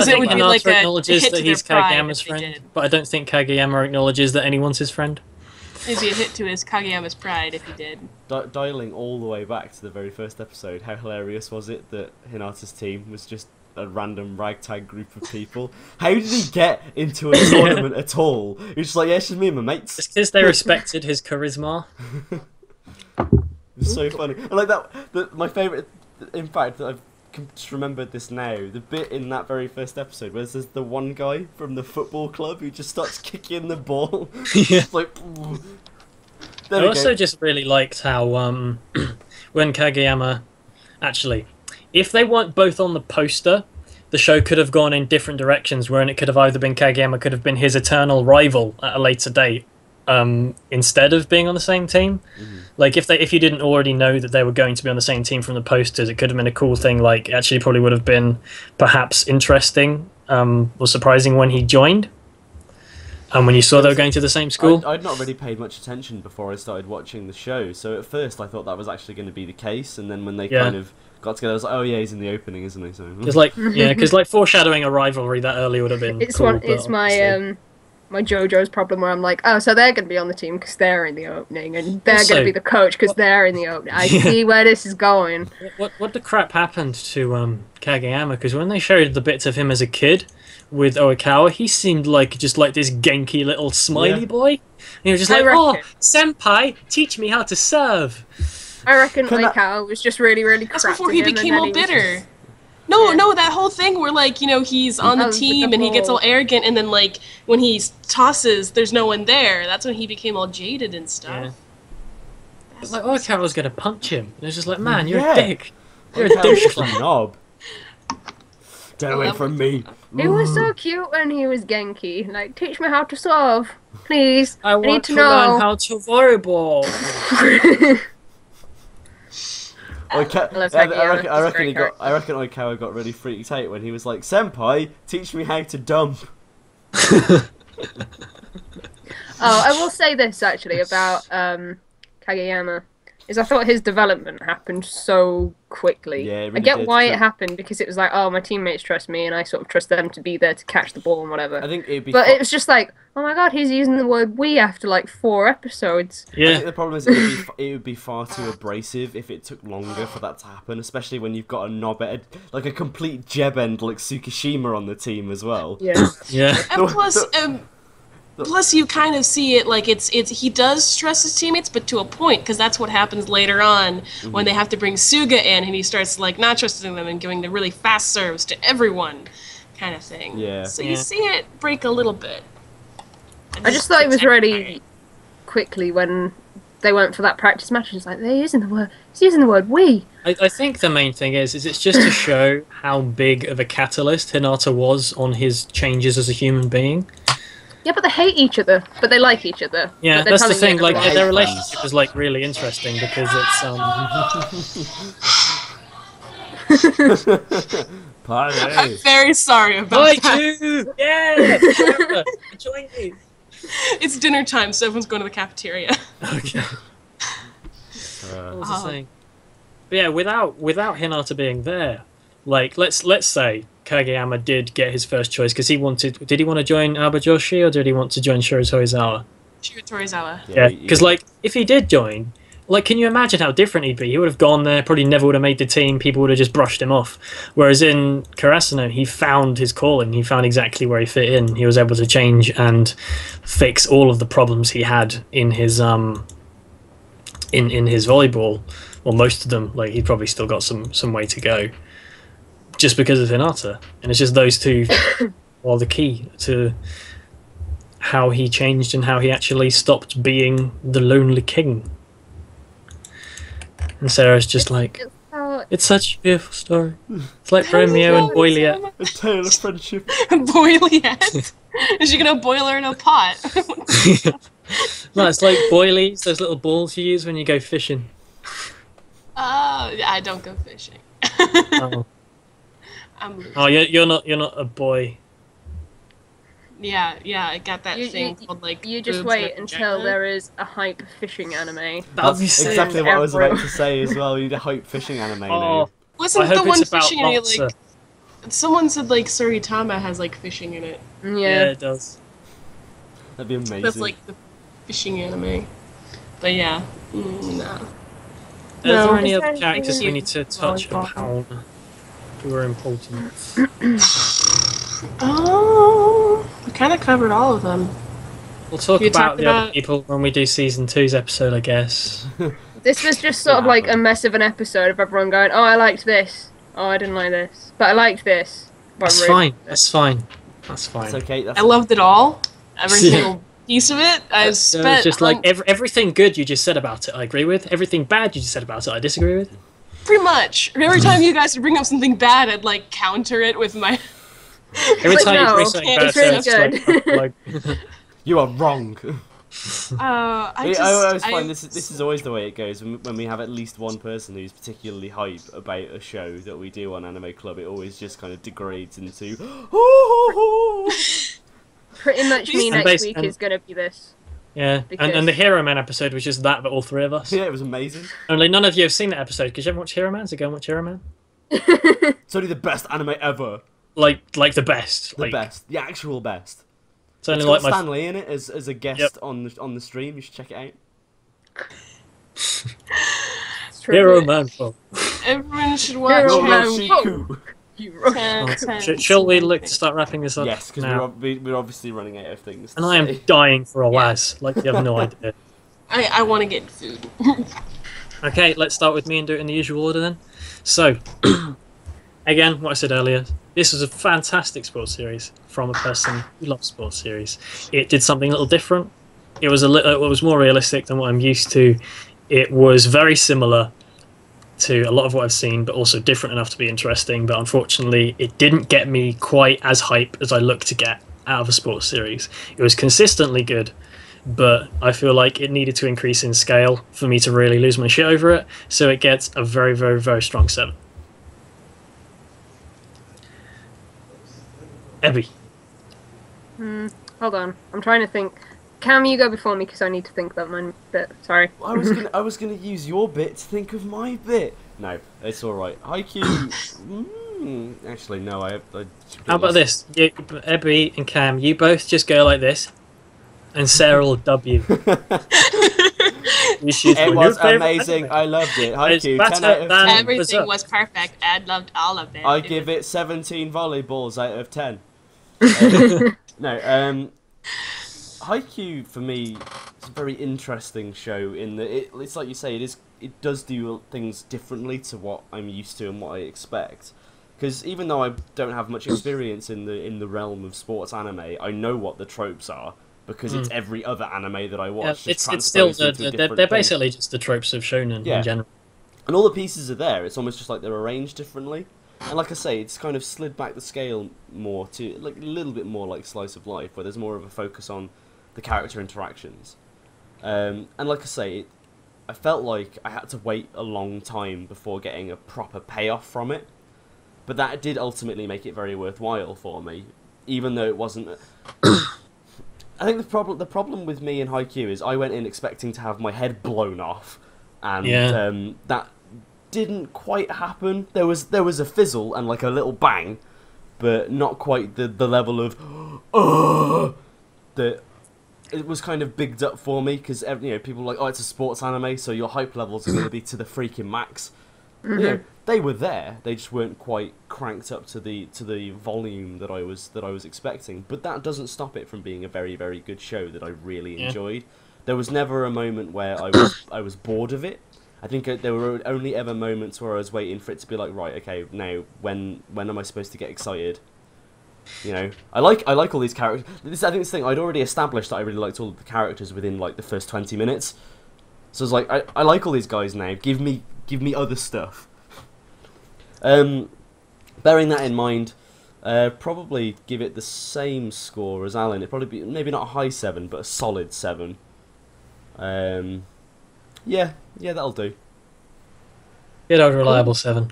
think Hinata acknowledges that he's Kageyama's friend, but I don't think Kageyama acknowledges that anyone's his friend. It'd be a hit to his Kageyama's pride if he did. Dialing all the way back to the very first episode, how hilarious was it that Hinata's team was just a random ragtag group of people? How did he get into a tournament at all? He was just like, yeah, it's just me and my mates. It's because they respected his charisma. It's so funny. And like that, my favourite, in fact, I've just remembered this now, the bit in that very first episode where there's the one guy from the football club who just starts kicking the ball. Yeah. Like, I also just really liked how when Kageyama, actually, if they weren't both on the poster, the show could have gone in different directions, wherein it could have either been Kageyama could have been his eternal rival at a later date, instead of being on the same team. Like if you didn't already know that they were going to be on the same team from the posters, it could have been a cool thing. Like, actually probably would have been perhaps interesting or surprising when he joined. And when you saw they were going to the same school. I'd not really paid much attention before I started watching the show, so at first I thought that was actually going to be the case, and then when they kind of got together, I was like, oh yeah, he's in the opening, isn't he? So it's like, because like foreshadowing a rivalry that early would have been cool. It's my JoJo's problem where I'm like, oh, so they're going to be on the team because they're in the opening, and they're going to be the coach because they're in the opening. I see where this is going. What the crap happened to Kageyama? Because when they showed the bits of him as a kid with OKKO, he seemed like just like this genki little smiley boy. And he was just like, oh, senpai, teach me how to serve. I reckon OKKO was just really, really crap. That's before he became all bitter. No, that whole thing where, like, you know, he's on the team and he gets all arrogant, and then, like, when he tosses, there's no one there. That's when he became all jaded and stuff. Yeah. It's like, OKKO was going to punch him. And it's just like, man, you're a dick. You're a douchebag. Knob. Get away from me. He was so cute when he was Genki. Like, teach me how to serve, please. I want to learn how to volleyball. I reckon OKKO got really freaked out when he was like, senpai, teach me how to dump. I will say this actually about Kageyama, is I thought his development happened so quickly. Yeah, it really I get did. why it happened, because it was like, oh, my teammates trust me and I sort of trust them to be there to catch the ball and whatever. I think it'd be it was just like, oh my god, he's using the word we after like 4 episodes. Yeah. I think the problem is it would be far too abrasive if it took longer for that to happen, especially when you've got a knobhead, like a complete jeb end like Tsukishima on the team as well. Yeah. Yeah. And plus, you kind of see it like it's he does trust his teammates, but to a point, because that's what happens later on when they have to bring Suga in, and he starts like not trusting them and giving the really fast serves to everyone, kind of thing. Yeah. So you see it break a little bit. I just thought it was really quickly when they went for that practice match. It's like he's using the word we. I think the main thing is it's just to show how big of a catalyst Hinata was on his changes as a human being. Yeah, but they hate each other, but they like each other. Yeah, that's the thing. Like their relationship is like really interesting because it's Party. I'm very sorry about that. Haikyuu! Yeah! Join me! It's dinner time, so everyone's going to the cafeteria. Okay. What was I saying? But yeah, without Hinata being there, like let's say Kageyama did get his first choice because did he want to join Abajoshi or did he want to join Shiratorizawa? Shiratorizawa. Yeah, because like if he did join, like can you imagine how different he'd be? He would have gone there, probably never would have made the team. People would have just brushed him off. Whereas in Karasuno, he found his calling. He found exactly where he fit in. He was able to change and fix all of the problems he had in his in his volleyball. Well, most of them. Like he's probably still got some way to go, just because of Hinata. And it's just those two are the key to how he changed and how he actually stopped being the lonely king. And Sarah's just like, it's such a beautiful story. It's like Romeo and Boiliet. A tale of friendship. Boiliet? Is she gonna boil her in a pot? No, it's like boilies, those little balls you use when you go fishing. Oh, I don't go fishing. Oh, you're not a boy. Yeah, I got that thing called like. You just wait until there is a hype fishing anime. That's exactly what I was about to say as well. You need a hype fishing anime now. Wasn't the one fishing in it like? Someone said like Suritama has like fishing in it. Yeah, it does. That'd be amazing. That's like the fishing anime. But yeah, no. Are there any other characters we need to touch upon who are important? Oh, we kind of covered all of them. We'll talk about the other people when we do Season 2's episode, I guess. This was just sort of like a mess of an episode of everyone going, oh, I liked this. Oh, I didn't like this. But I liked this. That's fine. That's fine. That's fine. It's okay. I loved it all. Every single piece of it. I spent... just like everything good you just said about it, I agree with. Everything bad you just said about it, I disagree with. Pretty much. Every time you guys would bring up something bad, I'd like counter it with my... Every time you bring something bad, it's really good. Like, you are wrong. I always find this is always the way it goes when we have at least one person who's particularly hype about a show that we do on Anime Club. It always just kind of degrades into pretty much me next week is going to be this. Yeah, and the Hero Man episode was just that, but all three of us. Yeah, it was amazing. Only none of you have seen that episode because you haven't watched Hero Man, so go and watch Hero Man. It's only the best anime ever. Like the best. The best. The actual best. It's only got like Stanley in it as a guest on the stream. You should check it out. Hero Man. Everyone should watch Shall we look to start wrapping this up? Yes, because we're obviously running out of things. And I am dying for a Waz. Like you have no idea. I want to get food. Okay, let's start with me and do it in the usual order then. So, again, what I said earlier. This was a fantastic sports series from a person who loves sports series. It did something a little different. It was it was more realistic than what I'm used to. It was very similar to a lot of what I've seen, but also different enough to be interesting. But unfortunately, it didn't get me quite as hype as I look to get out of a sports series. It was consistently good, but I feel like it needed to increase in scale for me to really lose my shit over it. So it gets a very, very, very strong 7. Ebby. Hold on. I'm trying to think. Cam, you go before me because I need to think about my bit. Sorry. I was gonna use your bit to think of my bit. No, it's all right. Haikyuu. Actually, no. How about this? Ebby and Cam, you both just go like this, and Sarah will dub you. It was amazing. I loved it. Haikyuu, 10 out of 10. Everything was perfect. I loved all of it. I give it 17 volleyballs out of 10. No, Haikyuu for me is a very interesting show in that it's like you say, it does do things differently to what I'm used to and what I expect. Because even though I don't have much experience in the realm of sports anime, I know what the tropes are because it's every other anime that I watch. Yeah, it's still they're basically just the tropes of shonen in general. And all the pieces are there. It's almost just like they're arranged differently. And like I say, it's kind of slid back the scale more to like a little bit more like slice of life, where there's more of a focus on the character interactions. And like I say, I felt like I had to wait a long time before getting a proper payoff from it. But that did ultimately make it very worthwhile for me, even though it wasn't. I think the problem with me in Haikyuu is I went in expecting to have my head blown off, and that didn't quite happen. There was a fizzle and like a little bang, but not quite the level of that. It was kind of bigged up for me because people were like, oh, it's a sports anime, so your hype levels are going to be to the freaking max. They were there. They just weren't quite cranked up to the volume that I was expecting. But that doesn't stop it from being a very, very good show that I really enjoyed. There was never a moment where I was bored of it. I think there were only ever moments where I was waiting for it to be like, right, okay, now when am I supposed to get excited? I like all these characters. I think this thing I'd already established that I really liked all of the characters within like the first 20 minutes. So it's like I like all these guys now. Give me other stuff. Bearing that in mind, probably give it the same score as Alan. It'd probably be maybe not a high 7, but a solid 7. Yeah, that'll do. Good old reliable 7.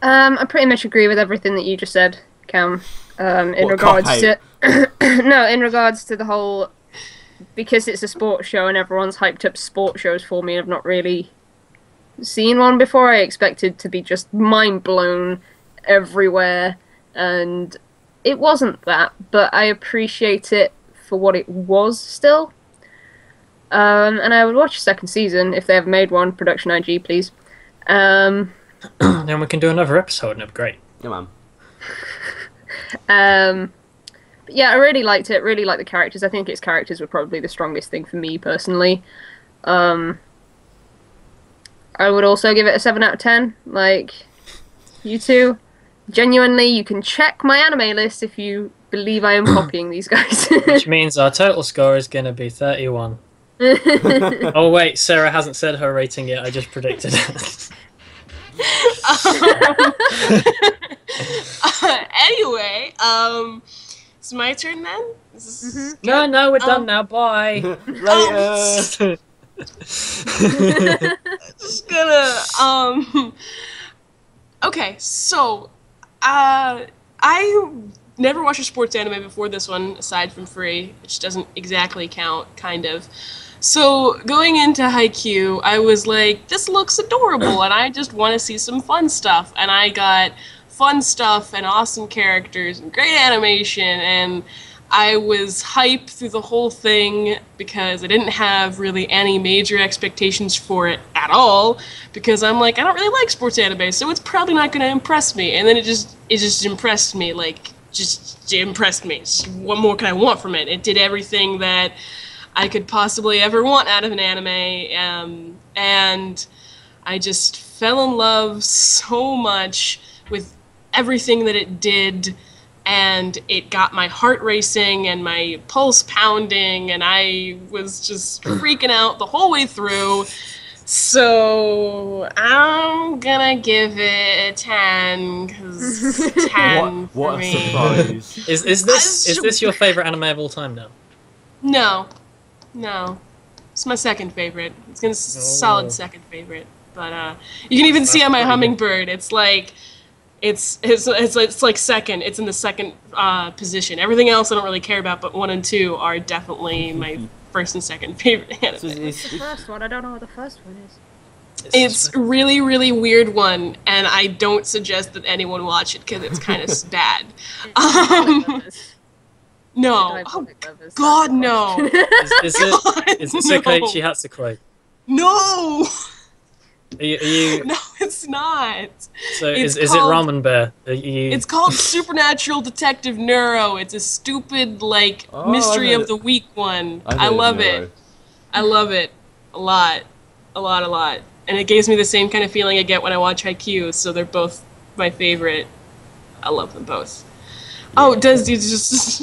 I pretty much agree with everything that you just said, Cam. In regards to the whole, because it's a sports show and everyone's hyped up sports shows for me, and I've not really seen one before. I expected to be just mind blown everywhere, and it wasn't that. But I appreciate it for what it was still. And I would watch a second season if they ever made one. Production IG, please. Then we can do another episode and it'd be great. Yeah, man. But yeah, I really liked it. Really liked the characters. I think its characters were probably the strongest thing for me personally. I would also give it a 7 out of 10. Like you two, genuinely, you can check my anime list if you believe I am copying these guys. Which means our total score is going to be 31. Oh wait, Sarah hasn't said her rating yet. I just predicted it. Anyway, it's my turn then? No, we're done now. Bye. Later. Just gonna okay, so I never watched a sports anime before this one, aside from Free, which doesn't exactly count, kind of. So, going into Haikyuu, I was like, this looks adorable, and I just want to see some fun stuff. And I got fun stuff and awesome characters and great animation, and I was hyped through the whole thing because I didn't have really any major expectations for it at all, because I'm like, I don't really like sports anime, so it's probably not going to impress me. And then it just impressed me, like, just impressed me. Just what more can I want from it? It did everything that I could possibly ever want out of an anime, and I just fell in love so much with everything that it did, and it got my heart racing and my pulse pounding, and I was just freaking out the whole way through. So I'm gonna give it a 10, because 10 what for me. A surprise. Is this your favourite anime of all time now? No. It's my second favorite. It's gonna solid second favorite. But you can even see on my hummingbird. It's like it's like second. It's in the second position. Everything else I don't really care about, but 1 and 2 are definitely my first and second favorite anime. The first one, I don't know what the first one is. It's really, really weird one, and I don't suggest that anyone watch it because it's kind of bad. No. Oh, God, no. Is it Sekaiichi Hatsukoi? No! Are you... No, it's not. So is it Ramen Bear? It's called Supernatural Detective Neuro. It's a stupid, like, Mystery of the Week one. I love it. I love it. A lot. And it gives me the same kind of feeling I get when I watch Haikyuu, so they're both my favorite. I love them both.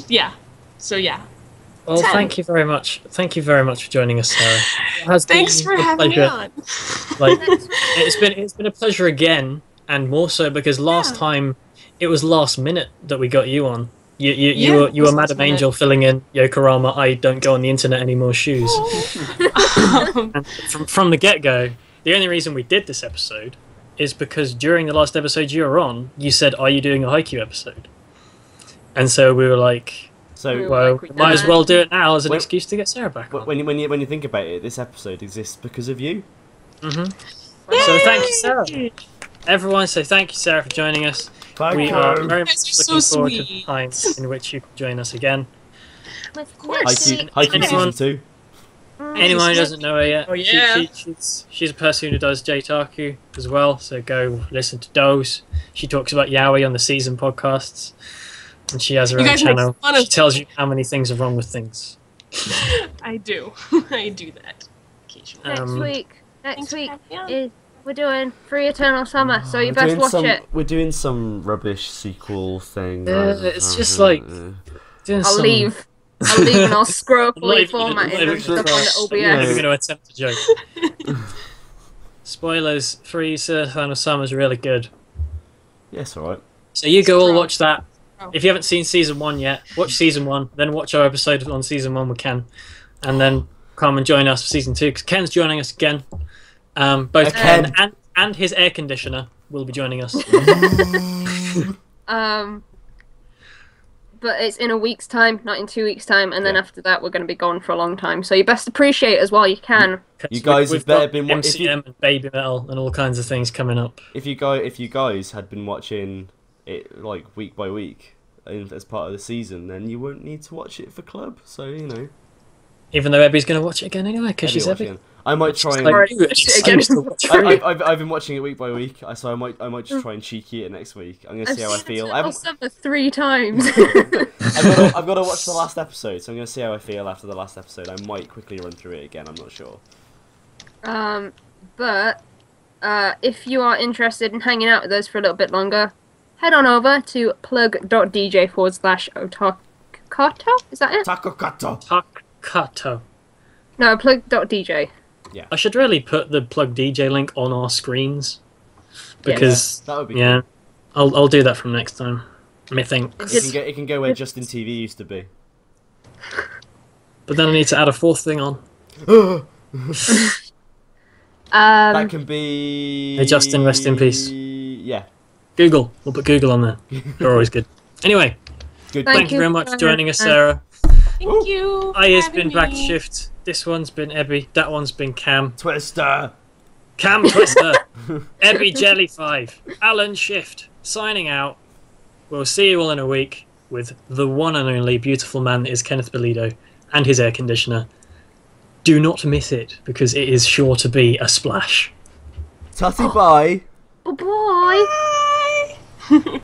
Yeah. So yeah. Well, 10. Thank you very much. Thank you very much for joining us, Sarah. Thanks for having me on. Like, it's been a pleasure again, and more so because last time it was last minute that we got you on. You were Madam Angel filling in Yokorama. I don't go on the internet anymore. Shoes. And from the get-go, the only reason we did this episode is because during the last episode you were on, you said, "Are you doing a Haikyuu episode?" And so we were like, we might as well do it now as an excuse to get Sarah back on. When you think about it, this episode exists because of you. So thank you, Sarah. everyone, so thank you, Sarah, for joining us. We are very much looking forward to the times in which you can join us again. Of course. Haikyuu season 2. Anyone who doesn't know her yet, Oh, yeah. she's a person who does J-Taku as well, so go listen to those. She talks about yaoi on the season podcasts, and she has her own channel. She tells you how many things are wrong with things. I do. I do that Next occasionally. week we're doing Free Eternal Summer, so you best watch it. We're doing some rubbish sequel thing. It's just like... I'll leave and I'll scroll fully formatted and stuff on the OBS. I'm never going to attempt a joke. Spoilers, Free Eternal Summer is really good. Yes, alright. So you go all watch that. If you haven't seen Season 1 yet, watch Season 1, then watch our episode on Season 1 with Ken, and then come and join us for Season 2, because Ken's joining us again. Both Ken and his air conditioner will be joining us. But it's in a week's time, not in 2 weeks' time, and then after that we're going to be gone for a long time. So you best appreciate us while you can. You guys have better been MCM and Baby Metal and all kinds of things coming up. If you guys had been watching it like week by week as part of the season, then you won't need to watch it for club. So you know. Even though Ebby's going to watch it again anyway, because she's Ebby. I might try and. I've been watching it week by week, so I might just try and cheeky it next week. I'm gonna see how I feel. I've seen it 3 times. I've got to watch the last episode, so I'm gonna see how I feel after the last episode. I might quickly run through it again. I'm not sure. But if you are interested in hanging out with us for a little bit longer, head on over to plug.dj/otakkato. Is that it? Takakato. No, plug.dj. Yeah. I should really put the Plug DJ link on our screens, because that would be cool. I'll do that from next time. Methinks. It can go where Justin TV used to be. But then I need to add a 4th thing on. That can be. Hey Justin, rest in peace. Yeah. Google. We'll put Google on there. They're always good. Anyway, good. Thank you very much for joining us, Sarah. Thank you. Has been Back to Shift. This one's been Ebby. That one's been Cam. Twister. Cam Twister. Ebby Jelly 5. Alan Shift. Signing out. We'll see you all in a week with the one and only beautiful man that is Kenneth Belido and his air conditioner. Do not miss it, because it is sure to be a splash. Tutty bye. Bye.